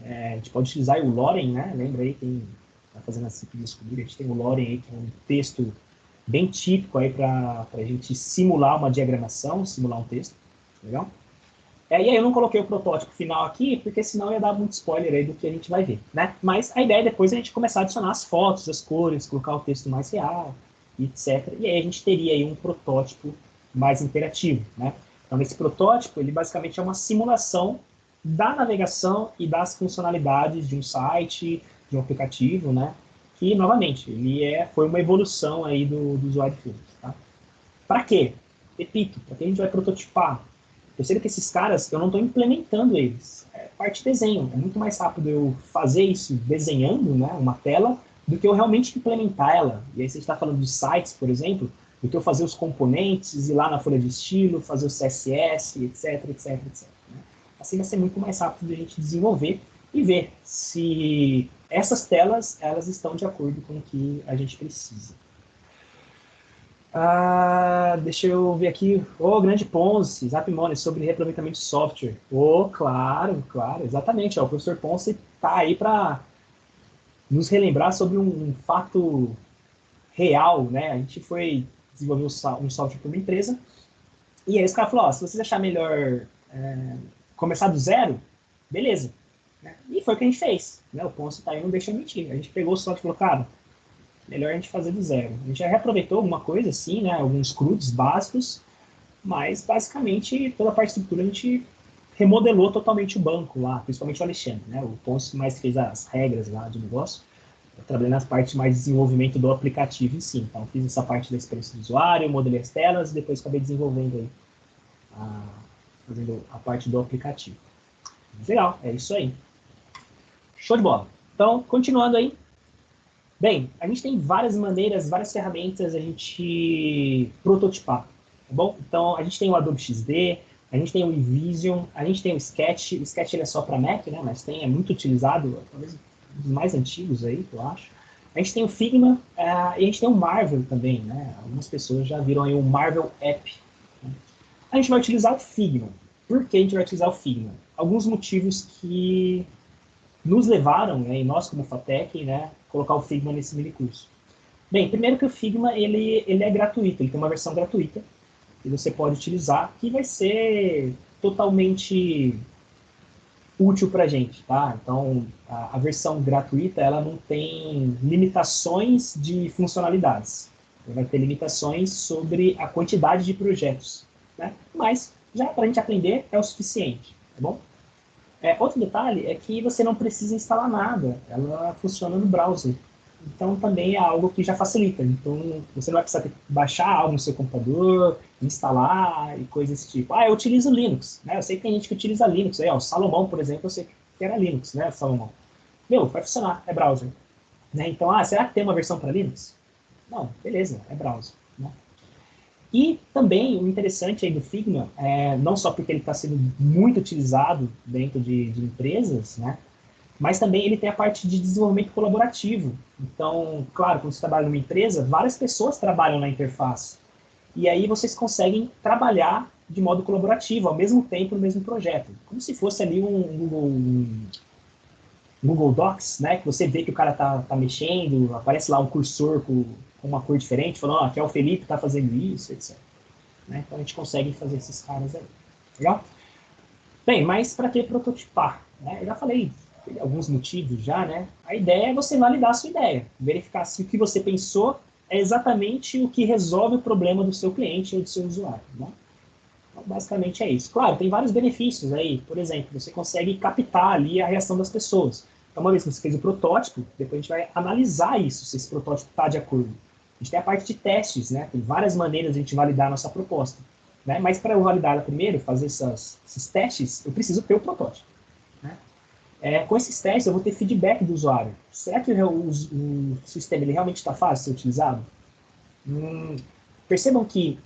a gente pode utilizar o Loren, né? Lembra aí, quem está fazendo essa pesquisa comigo, a gente tem o Loren aí, que é um texto bem típico aí para a gente simular uma diagramação, simular um texto, legal? E aí eu não coloquei o protótipo final aqui, porque senão ia dar muito spoiler aí do que a gente vai ver, né? Mas a ideia é depois a gente começar a adicionar as fotos, as cores, colocar o texto mais real, etc. E aí a gente teria aí um protótipo mais interativo, né? Então esse protótipo, ele basicamente é uma simulação da navegação e das funcionalidades de um site, de um aplicativo, né? Que, novamente, foi uma evolução aí dos wireframes, tá? Para quê? Repito, para que a gente vai prototipar? Perceba que esses caras, eu não estou implementando eles. É parte de desenho. É muito mais rápido eu fazer isso desenhando, né, uma tela, do que eu realmente implementar ela. E aí você está falando de sites, por exemplo, do que eu fazer os componentes, ir lá na folha de estilo, fazer o CSS, etc, etc, etc. Né? Assim vai ser muito mais rápido de a gente desenvolver e ver se essas telas elas estão de acordo com o que a gente precisa. Deixa eu ver aqui. Grande Ponce, Zapmoney, sobre reaproveitamento de software. Claro, exatamente. O professor Ponce está aí para nos relembrar sobre um fato real, né? A gente foi desenvolver um software para uma empresa, e aí os caras falaram, se vocês acharem melhor começar do zero, beleza. Né? E foi o que a gente fez. Né? O Ponce está aí, não deixa mentir. A gente pegou o software e falou, cara, melhor a gente fazer do zero. A gente já reaproveitou alguma coisa assim, né? Alguns CRUDs básicos, mas basicamente toda a parte de estrutura a gente remodelou totalmente o banco lá, principalmente o Alexandre, né? O Ponce mais fez as regras lá do negócio. Eu trabalhei nas partes mais de desenvolvimento do aplicativo em si. Então fiz essa parte da experiência do usuário, modelei as telas e depois acabei desenvolvendo aí fazendo a parte do aplicativo. Legal, é isso aí. Show de bola. Então, continuando aí. Bem, a gente tem várias maneiras, várias ferramentas a gente prototipar, tá bom? Então, a gente tem o Adobe XD, a gente tem o eVision, a gente tem o Sketch. O Sketch ele é só para Mac, né? Mas é muito utilizado, talvez um dos mais antigos aí, que eu acho. A gente tem o Figma e a gente tem o Marvel também, né? Algumas pessoas já viram aí o Marvel App. Né? A gente vai utilizar o Figma. Por que a gente vai utilizar o Figma? Alguns motivos que nos levaram, né, e nós como FATEC, né, colocar o Figma nesse mini curso. Bem, primeiro que o Figma ele é gratuito, ele tem uma versão gratuita que você pode utilizar, que vai ser totalmente útil para a gente, tá? Então, a versão gratuita, ela não tem limitações de funcionalidades, ela vai ter limitações sobre a quantidade de projetos, né? Mas, já para a gente aprender, é o suficiente, tá bom? Outro detalhe é que você não precisa instalar nada, ela funciona no browser. Então também é algo que já facilita. Então você não vai precisar baixar algo no seu computador, instalar e coisas desse tipo. Eu utilizo Linux, né? Eu sei que tem gente que utiliza Linux. Aí, o Salomão, por exemplo, eu sei que era Linux, né, Salomão? Vai funcionar, é browser. Né? Então, será que tem uma versão para Linux? Não, beleza, é browser. Né? E também o interessante aí do Figma, não só porque ele está sendo muito utilizado dentro de empresas, né? Mas também ele tem a parte de desenvolvimento colaborativo. Então, claro, quando você trabalha numa empresa, várias pessoas trabalham na interface. E aí vocês conseguem trabalhar de modo colaborativo, ao mesmo tempo, no mesmo projeto. Como se fosse ali um Google Docs, né? Que você vê que o cara tá mexendo, aparece lá um cursor com uma cor diferente, falando, aqui é o Felipe, está fazendo isso, etc. Né? Então a gente consegue fazer esses caras aí. Legal? Bem, mas para que prototipar? Né? Eu já falei alguns motivos já, né? A ideia é você validar a sua ideia, verificar se o que você pensou é exatamente o que resolve o problema do seu cliente ou do seu usuário, né? Então, basicamente é isso. Claro, tem vários benefícios aí. Por exemplo, você consegue captar ali a reação das pessoas. Então, uma vez que você fez o protótipo, depois a gente vai analisar isso, se esse protótipo está de acordo. A gente tem a parte de testes, né? Tem várias maneiras de a gente validar a nossa proposta, né? Mas para eu validar ela primeiro, fazer esses testes, eu preciso ter o protótipo, né? Com esses testes, eu vou ter feedback do usuário. Será que o sistema ele realmente está fácil de ser utilizado? Percebam que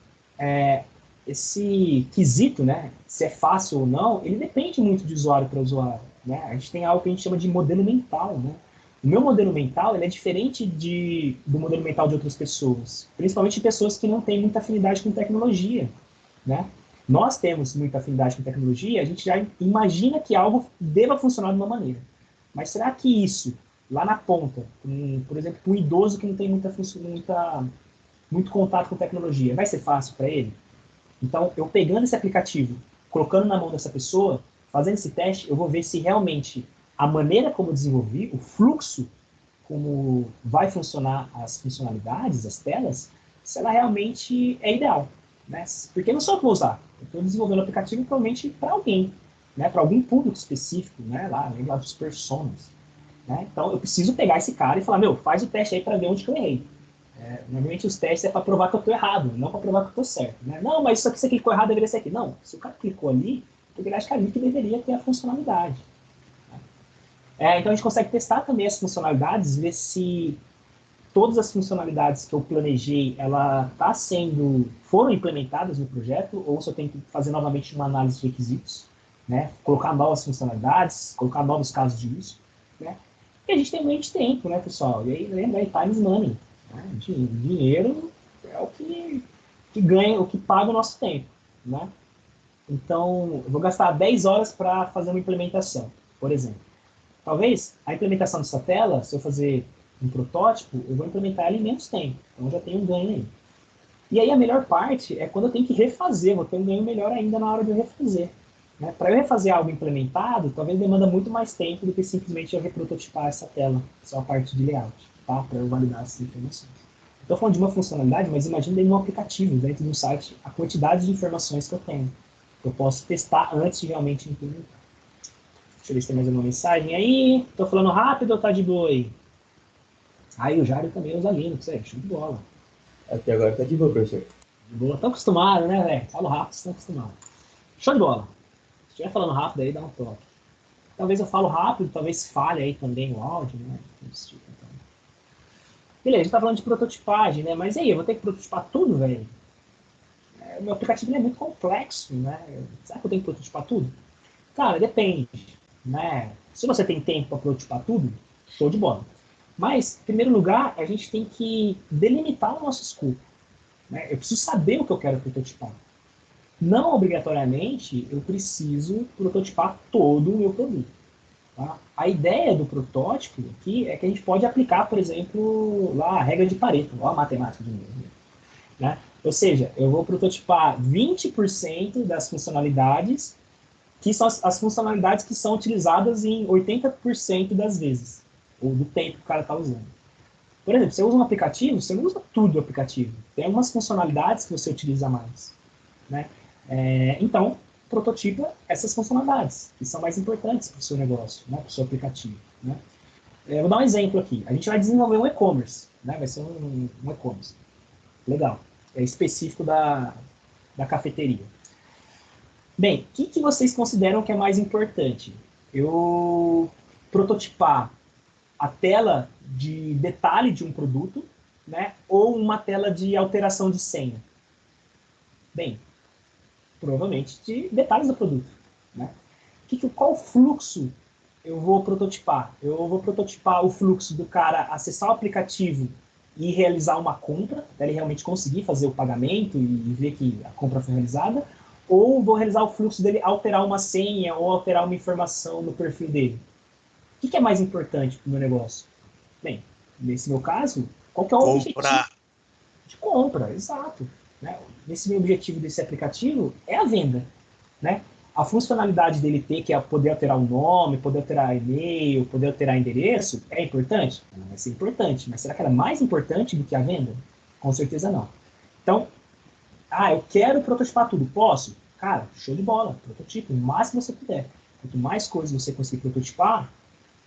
esse quesito, né, se é fácil ou não, ele depende muito de usuário para usuário, né? A gente tem algo que a gente chama de modelo mental, né? O meu modelo mental ele é diferente do modelo mental de outras pessoas, principalmente de pessoas que não têm muita afinidade com tecnologia, né? Nós temos muita afinidade com tecnologia, a gente já imagina que algo deva funcionar de uma maneira. Mas será que isso, lá na ponta, por exemplo, para um idoso que não tem muito contato com tecnologia, vai ser fácil para ele? Então, eu pegando esse aplicativo, colocando na mão dessa pessoa, fazendo esse teste, eu vou ver se realmente a maneira como eu desenvolvi, o fluxo, como vai funcionar as funcionalidades, as telas, se ela realmente é ideal, né? Porque não sou eu que vou usar. Eu estou desenvolvendo o aplicativo provavelmente para alguém, né? Para algum público específico, né? Lá dos personas, né? Então, eu preciso pegar esse cara e falar, meu, faz o teste aí para ver onde que eu errei. Normalmente os testes é para provar que eu estou errado, não para provar que eu estou certo, né? Não, mas isso aqui você clicou errado, deveria ser aqui. Não, se o cara clicou ali, porque ele acha que é ali que deveria ter a funcionalidade. Então a gente consegue testar também as funcionalidades, ver se todas as funcionalidades que eu planejei, foram implementadas no projeto, ou se eu tenho que fazer novamente uma análise de requisitos, né? Colocar novas funcionalidades, colocar novos casos de uso, né? E a gente tem um meio de tempo, né, pessoal? E aí lembra, time is money. Né? Dinheiro é o que ganha, o que paga o nosso tempo, né? Então, eu vou gastar 10 horas para fazer uma implementação, por exemplo. Talvez a implementação dessa tela, se eu fazer um protótipo, eu vou implementar ela em menos tempo. Então, eu já tenho um ganho aí. E aí, a melhor parte é quando eu tenho que refazer, vou ter um ganho melhor ainda na hora de eu refazer. Né? Para eu refazer algo implementado, talvez demanda muito mais tempo do que simplesmente eu reprototipar essa tela, só a parte de layout, tá? Para eu validar essas informações. Estou falando de uma funcionalidade, mas imagine dentro de um aplicativo, dentro de um site, a quantidade de informações que eu tenho. Eu posso testar antes de realmente implementar. Deixa eu ver se tem mais alguma mensagem aí. Tô falando rápido ou tá de boa aí? Aí o Jário também usa Linux, show de bola. Até agora tá de boa, professor. De boa, estão acostumados, né, velho? Falo rápido, estão acostumados. Show de bola. Se estiver falando rápido aí, dá um toque. Talvez eu falo rápido, talvez falhe aí também o áudio, né? Beleza, a gente tá falando de prototipagem, né? Mas e aí, eu vou ter que prototipar tudo, velho? O meu aplicativo é muito complexo, né? Será que eu tenho que prototipar tudo? Cara, depende, né? Se você tem tempo para prototipar tudo, show de bola. Mas, em primeiro lugar, a gente tem que delimitar o nosso escopo. Né? Eu preciso saber o que eu quero prototipar. Não obrigatoriamente eu preciso prototipar todo o meu produto. Tá? A ideia do protótipo aqui é que a gente pode aplicar, por exemplo, lá a regra de Pareto, ó, a matemática de novo. Né? Ou seja, eu vou prototipar 20% das funcionalidades, que são as funcionalidades que são utilizadas em 80% das vezes, ou do tempo que o cara está usando. Por exemplo, você usa um aplicativo, você não usa tudo do aplicativo. Tem algumas funcionalidades que você utiliza mais. Né? Então, prototipa essas funcionalidades, que são mais importantes para o seu negócio, né? Para o seu aplicativo. Né? Eu vou dar um exemplo aqui. A gente vai desenvolver um e-commerce. Né? Vai ser um e-commerce. Legal. É específico da cafeteria. Bem, o que vocês consideram que é mais importante? Eu prototipar a tela de detalhe de um produto, né? Ou uma tela de alteração de senha? Bem, provavelmente de detalhes do produto. Né? Qual fluxo eu vou prototipar? Eu vou prototipar o fluxo do cara acessar o aplicativo e realizar uma compra, até ele realmente conseguir fazer o pagamento e ver que a compra foi realizada, ou vou realizar o fluxo dele alterar uma senha ou alterar uma informação no perfil dele? O que é mais importante para o meu negócio? Bem, nesse meu caso, qual que é o objetivo? De compra, exato. Né? Nesse meu objetivo desse aplicativo é a venda. Né? a funcionalidade dele ter, que é poder alterar o nome, poder alterar e-mail, poder alterar endereço, é importante? Ela vai ser importante, mas será que ela é mais importante do que a venda? Com certeza não. Então, eu quero prototipar tudo, posso? Cara, show de bola, prototipo, o máximo que você puder. Quanto mais coisas você conseguir prototipar,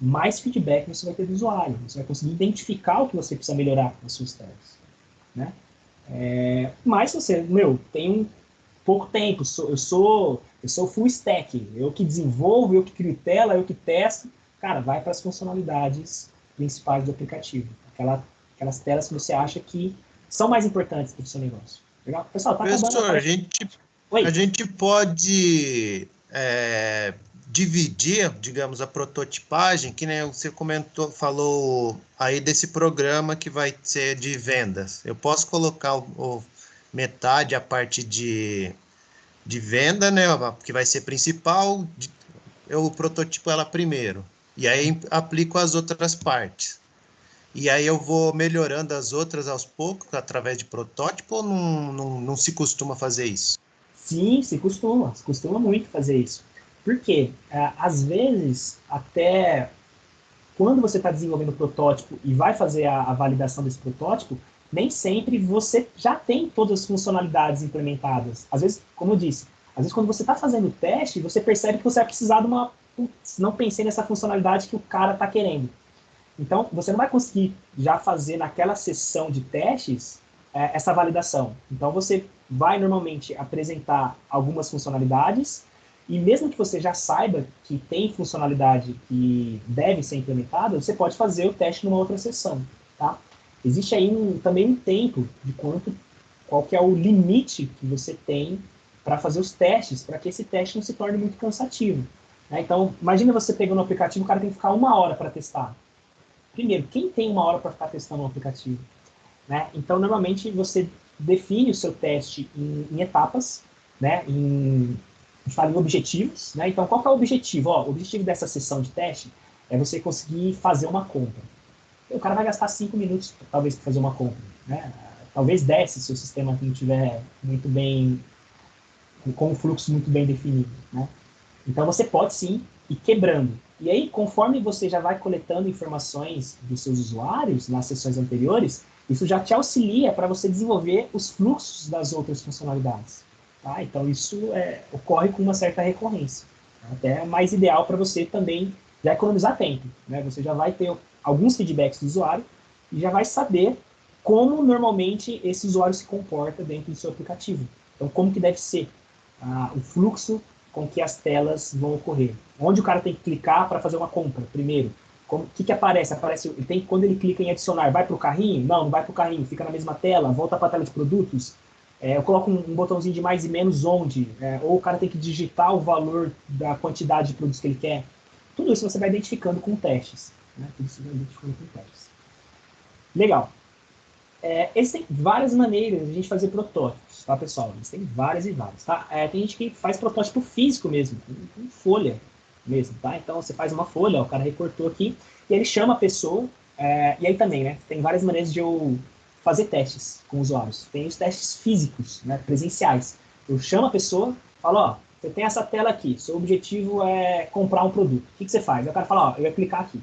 mais feedback você vai ter do usuário. Você vai conseguir identificar o que você precisa melhorar nas suas telas. Né? Mas se você, tem pouco tempo, eu sou full stack, eu que desenvolvo, eu que crio tela, eu que testo, cara, vai para as funcionalidades principais do aplicativo. Aquelas telas que você acha que são mais importantes para o seu negócio. Legal? Pessoal, tá acabando. Professor, a gente pode dividir, digamos, a prototipagem, que nem você falou aí desse programa que vai ser de vendas. Eu posso colocar metade a parte de venda, né, que vai ser principal, eu prototipo ela primeiro, e aí aplico as outras partes. E aí eu vou melhorando as outras aos poucos, através de protótipo, ou não se costuma fazer isso? Sim, se costuma muito fazer isso. Por quê? Às vezes, até quando você está desenvolvendo o protótipo e vai fazer a validação desse protótipo, nem sempre você já tem todas as funcionalidades implementadas. Às vezes, como eu disse, às vezes quando você está fazendo o teste, você percebe que você vai precisar de uma... não pensei nessa funcionalidade que o cara está querendo. Então, você não vai conseguir já fazer naquela sessão de testes essa validação. Então, você vai normalmente apresentar algumas funcionalidades e mesmo que você já saiba que tem funcionalidade que deve ser implementada, você pode fazer o teste numa outra sessão, tá? Existe aí também um tempo de qual que é o limite que você tem para fazer os testes, para que esse teste não se torne muito cansativo. Né? Então, imagina você pegando um aplicativo, o cara tem que ficar 1 hora para testar. Primeiro, quem tem 1 hora para ficar testando um aplicativo? Né? Então, normalmente, você define o seu teste em etapas, né? A gente fala em objetivos. Né? Então, qual que é o objetivo? O objetivo dessa sessão de teste é você conseguir fazer uma compra. O cara vai gastar 5 minutos, talvez, para fazer uma compra. Né? Talvez 10, se o sistema não estiver muito bem, com um fluxo muito bem definido. Né? Então, você pode, sim, ir quebrando. E aí, conforme você já vai coletando informações dos seus usuários nas sessões anteriores, isso já te auxilia para você desenvolver os fluxos das outras funcionalidades. Tá? Então, isso ocorre com uma certa recorrência. Até é mais ideal para você também já economizar tempo. Né? Você já vai ter alguns feedbacks do usuário e já vai saber como normalmente esse usuário se comporta dentro do seu aplicativo. Então, como que deve ser o fluxo com que as telas vão ocorrer. Onde o cara tem que clicar para fazer uma compra, primeiro. O que aparece? Quando ele clica em adicionar, vai para o carrinho? Não vai para o carrinho, fica na mesma tela, volta para a tela de produtos. Eu coloco um botãozinho de mais e menos onde, ou o cara tem que digitar o valor da quantidade de produtos que ele quer. Tudo isso você vai identificando com testes. Né? Tudo isso você vai identificando com testes. Legal. Existem várias maneiras de a gente fazer protótipos, tá, pessoal? Existem várias e várias, tá? Tem gente que faz protótipo físico mesmo, com folha mesmo, tá? Então, você faz uma folha, o cara recortou aqui, e ele chama a pessoa, e aí também, né? Tem várias maneiras de eu fazer testes com usuários. Tem os testes físicos, né? Presenciais. Eu chamo a pessoa, falo, você tem essa tela aqui, seu objetivo é comprar um produto. O que você faz? Aí o cara fala, eu ia clicar aqui.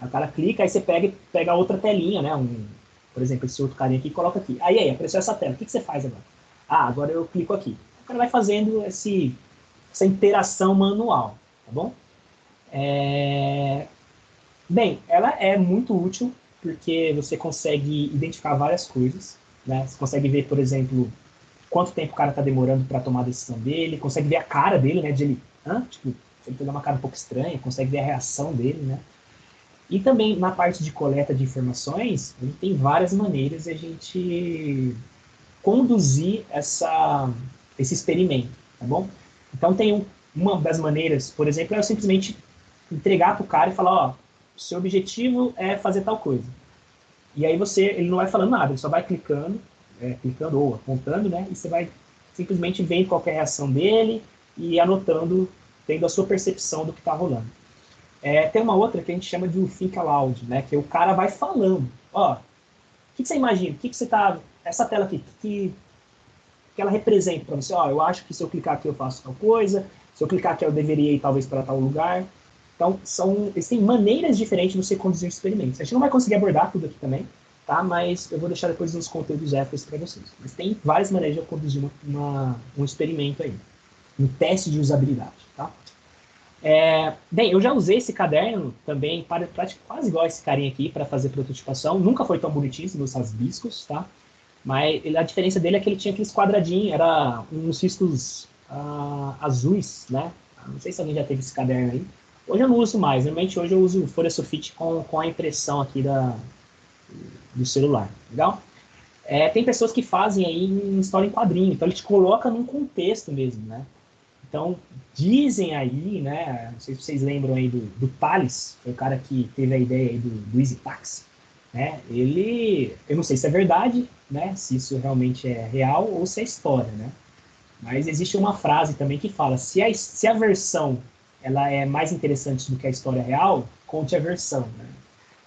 Aí o cara clica, aí você pega outra telinha, né? Por exemplo, esse outro carinha aqui, coloca aqui. Aí, apareceu essa tela. O que você faz agora? Agora eu clico aqui. O cara vai fazendo essa interação manual, tá bom? Bem, ela é muito útil porque você consegue identificar várias coisas, né? Você consegue ver, por exemplo, quanto tempo o cara está demorando para tomar a decisão dele, consegue ver a cara dele, né? De ele, se ele pegar uma cara um pouco estranha, consegue ver a reação dele, né? E também na parte de coleta de informações, a gente tem várias maneiras de a gente conduzir esse experimento, tá bom? Então tem uma das maneiras, por exemplo, é eu simplesmente entregar para o cara e falar, o seu objetivo é fazer tal coisa. E aí ele não vai falando nada, ele só vai clicando ou apontando, né? E você vai simplesmente vendo qual é a reação dele e anotando, tendo a sua percepção do que está rolando. Tem uma outra que a gente chama de think aloud, né? Que o cara vai falando. O que você imagina? O que você tá... Essa tela aqui, que ela representa para você? Eu acho que se eu clicar aqui eu faço tal coisa. Se eu clicar aqui, eu deveria ir talvez para tal lugar. Então, existem maneiras diferentes de você conduzir experimentos. A gente não vai conseguir abordar tudo aqui também, tá? Mas eu vou deixar depois uns conteúdos extras para vocês. Mas tem várias maneiras de eu conduzir um experimento aí, um teste de usabilidade, tá? Bem, eu já usei esse caderno também, quase igual esse carinha aqui, para fazer prototipação. Nunca foi tão bonitinho, os rabiscos, tá? Mas a diferença dele é que ele tinha aqueles quadradinhos, era uns riscos azuis, né? Não sei se alguém já teve esse caderno aí. Hoje eu não uso mais, normalmente hoje eu uso folha sulfite com a impressão aqui do celular, legal? Tem pessoas que fazem aí em história em quadrinho, então ele te coloca num contexto mesmo, né? Então, dizem aí, né, não sei se vocês lembram aí do Thales, foi o cara que teve a ideia aí do Easy Taxi, né? Eu não sei se é verdade, né, se isso realmente é real ou se é história, né? Mas existe uma frase também que fala, se a versão ela é mais interessante do que a história real, conte a versão, né?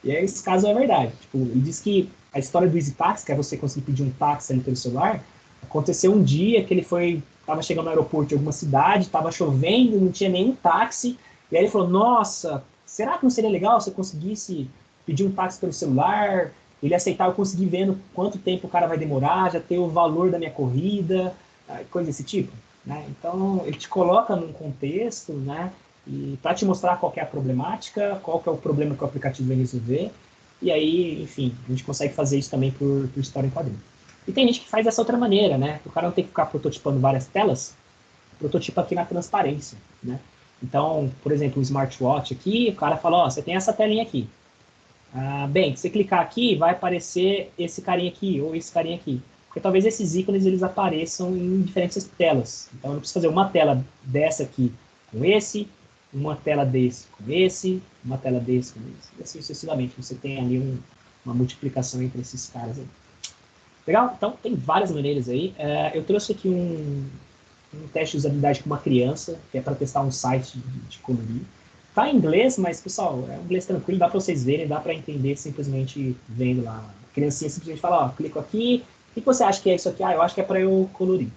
E esse caso é verdade. Tipo, ele diz que a história do Easy Taxi, que é você conseguir pedir um táxi ali pelo celular, aconteceu um dia que ele estava chegando no aeroporto de alguma cidade, estava chovendo, não tinha nenhum táxi, e aí ele falou, nossa, será que não seria legal se eu conseguisse pedir um táxi pelo celular? Ele aceitar, eu conseguir vendo quanto tempo o cara vai demorar, já ter o valor da minha corrida, coisa desse tipo, né? Então, ele te coloca num contexto, né? E para te mostrar qual que é a problemática, qual que é o problema que o aplicativo vai resolver, e aí, enfim, a gente consegue fazer isso também por história em quadrinho. E tem gente que faz dessa outra maneira, né? O cara não tem que ficar prototipando várias telas, prototipa aqui na transparência, né? Então, por exemplo, o smartwatch aqui, o cara fala, ó, você tem essa telinha aqui. Bem, se você clicar aqui, vai aparecer esse carinha aqui, ou esse carinha aqui. Porque talvez esses ícones, eles apareçam em diferentes telas. Então, eu não preciso fazer uma tela dessa aqui com esse, uma tela desse com esse, uma tela desse com esse, e assim sucessivamente. Você tem ali uma multiplicação entre esses caras aí. Legal? Então, tem várias maneiras aí. Eu trouxe aqui um teste de usabilidade com uma criança, que é para testar um site de colorir. Tá em inglês, mas, pessoal, é um inglês tranquilo, dá para vocês verem, dá para entender simplesmente vendo lá. A criancinha simplesmente fala, ó, clico aqui, o que você acha que é isso aqui? Eu acho que é para eu colorir.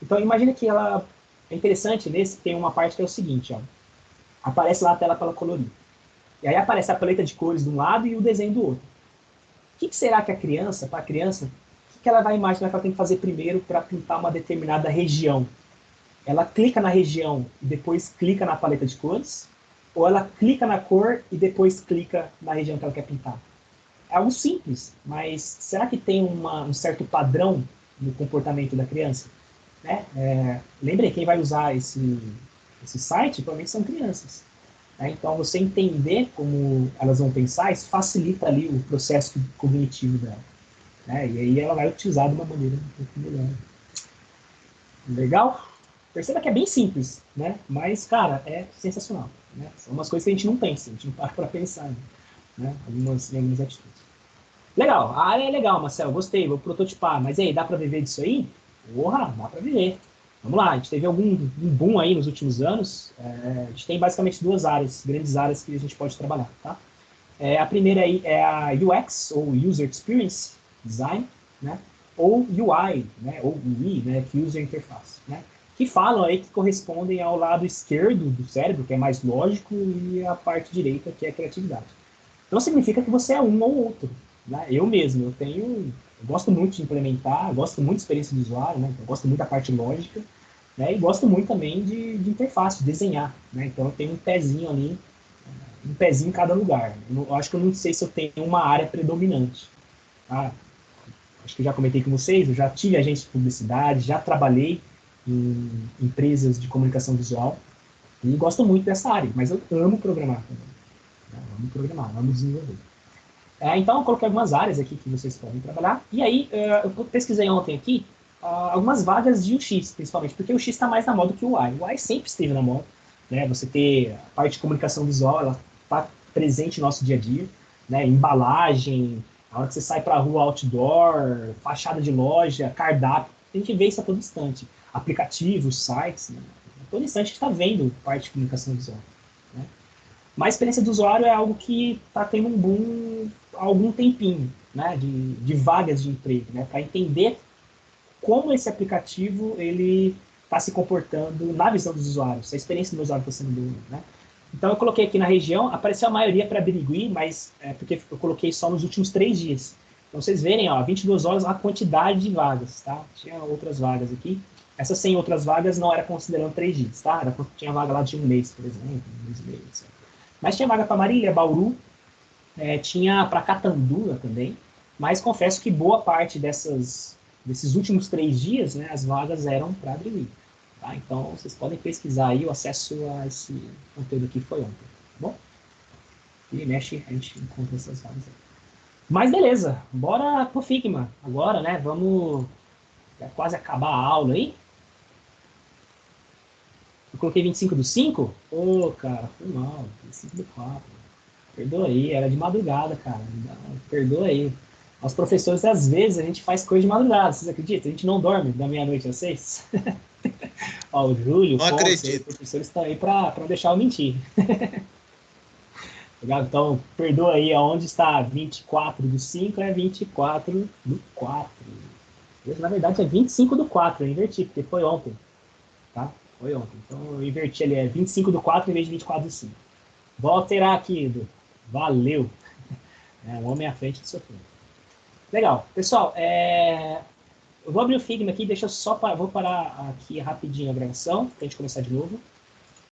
Então, imagina que ela... É interessante nesse, tem uma parte que é o seguinte, ó. Aparece lá a tela para ela colorir. E aí aparece a paleta de cores de um lado e o desenho do outro. O que será que a criança, para a criança, o que ela vai imaginar que ela tem que fazer primeiro para pintar uma determinada região? Ela clica na região e depois clica na paleta de cores? Ou ela clica na cor e depois clica na região que ela quer pintar? É algo simples, mas será que tem um certo padrão no comportamento da criança? Né? Lembrem, quem vai usar esse site provavelmente são crianças. Né? Então, você entender como elas vão pensar, isso facilita ali o processo cognitivo dela. Né? E aí ela vai utilizar de uma maneira um pouco melhor. Legal? Perceba que é bem simples, né? Mas, cara, é sensacional. Né? São umas coisas que a gente não pensa, a gente não para pensar. Né? Algumas atitudes. Legal, a área é legal, Marcelo, gostei, vou prototipar. Mas e aí, dá para viver disso aí? Porra, dá para viver. Vamos lá, a gente teve um boom aí nos últimos anos. A gente tem basicamente duas áreas, grandes áreas que a gente pode trabalhar, tá? A primeira aí é a UX, ou User Experience Design, né? Ou UI, né? Ou UI, né? Que User Interface, né? Que falam aí que correspondem ao lado esquerdo do cérebro, que é mais lógico, e a parte direita, que é a criatividade. Então significa que você é um ou outro, né? Eu mesmo, eu gosto muito de implementar, gosto muito de experiência do usuário, né? Eu gosto muito da parte lógica, né? E gosto muito também de interface, de desenhar, né? Então eu tenho um pezinho ali, um pezinho em cada lugar. Eu acho que eu não sei se eu tenho uma área predominante. Tá? Acho que eu já comentei com vocês, eu já tive agência de publicidade, já trabalhei em empresas de comunicação visual e gosto muito dessa área, mas eu amo programar também. Eu amo programar, amo desenvolver. Então, eu coloquei algumas áreas aqui que vocês podem trabalhar. E aí, eu pesquisei ontem aqui algumas vagas de UX, principalmente, porque o UX está mais na moda que o UI. O UI sempre esteve na moda. Né? Você ter a parte de comunicação visual, ela está presente no nosso dia a dia. Né? Embalagem, a hora que você sai para a rua, outdoor, fachada de loja, cardápio. A gente vê isso a todo instante. Aplicativos, sites. Né? A todo instante a gente está vendo parte de comunicação visual. Né? Mas a experiência do usuário é algo que está tendo um boom há algum tempinho, né, de vagas de emprego, né, para entender como esse aplicativo ele está se comportando na visão dos usuários, a experiência do usuário está sendo boa, né? Então, eu coloquei aqui na região, apareceu a maioria para Birigui, mas é porque eu coloquei só nos últimos 3 dias. Então, vocês verem, ó, 22 horas, a quantidade de vagas, tá? Tinha outras vagas aqui. Essas 100 outras vagas não era considerando 3 dias, tá? Tinha vaga lá de 1 mês, por exemplo, 1 mês e meio, etc. Mas tinha vaga para Marília, Bauru, tinha para Catanduva também, mas confesso que boa parte desses últimos 3 dias, né, as vagas eram para Birigui. Tá? Então, vocês podem pesquisar aí, o acesso a esse conteúdo aqui foi ontem, tá bom? E mexe, a gente encontra essas vagas aí. Mas beleza, bora pro Figma agora, né? Vamos quase acabar a aula aí. Eu coloquei 25/5? Ô, cara, foi mal, 25/4. Perdoa aí, era de madrugada, cara. Perdoa aí. Os professores, às vezes, a gente faz coisa de madrugada, vocês acreditam? A gente não dorme da meia-noite às 6. Ó, o Júlio, Não acredito. Os professores estão aí para não deixar eu mentir. Legal? Então, perdoa aí, onde está 24/5 é 24/4. Na verdade, é 25/4, eu inverti, porque foi ontem. Tá? Foi ontem. Então, eu inverti ali, é 25/4 em vez de 24/5. Vou alterar aqui, Edu. Valeu. Um homem à frente do seu tempo. Legal. Pessoal, eu vou abrir o Figma aqui, vou parar aqui rapidinho a gravação, para a gente começar de novo.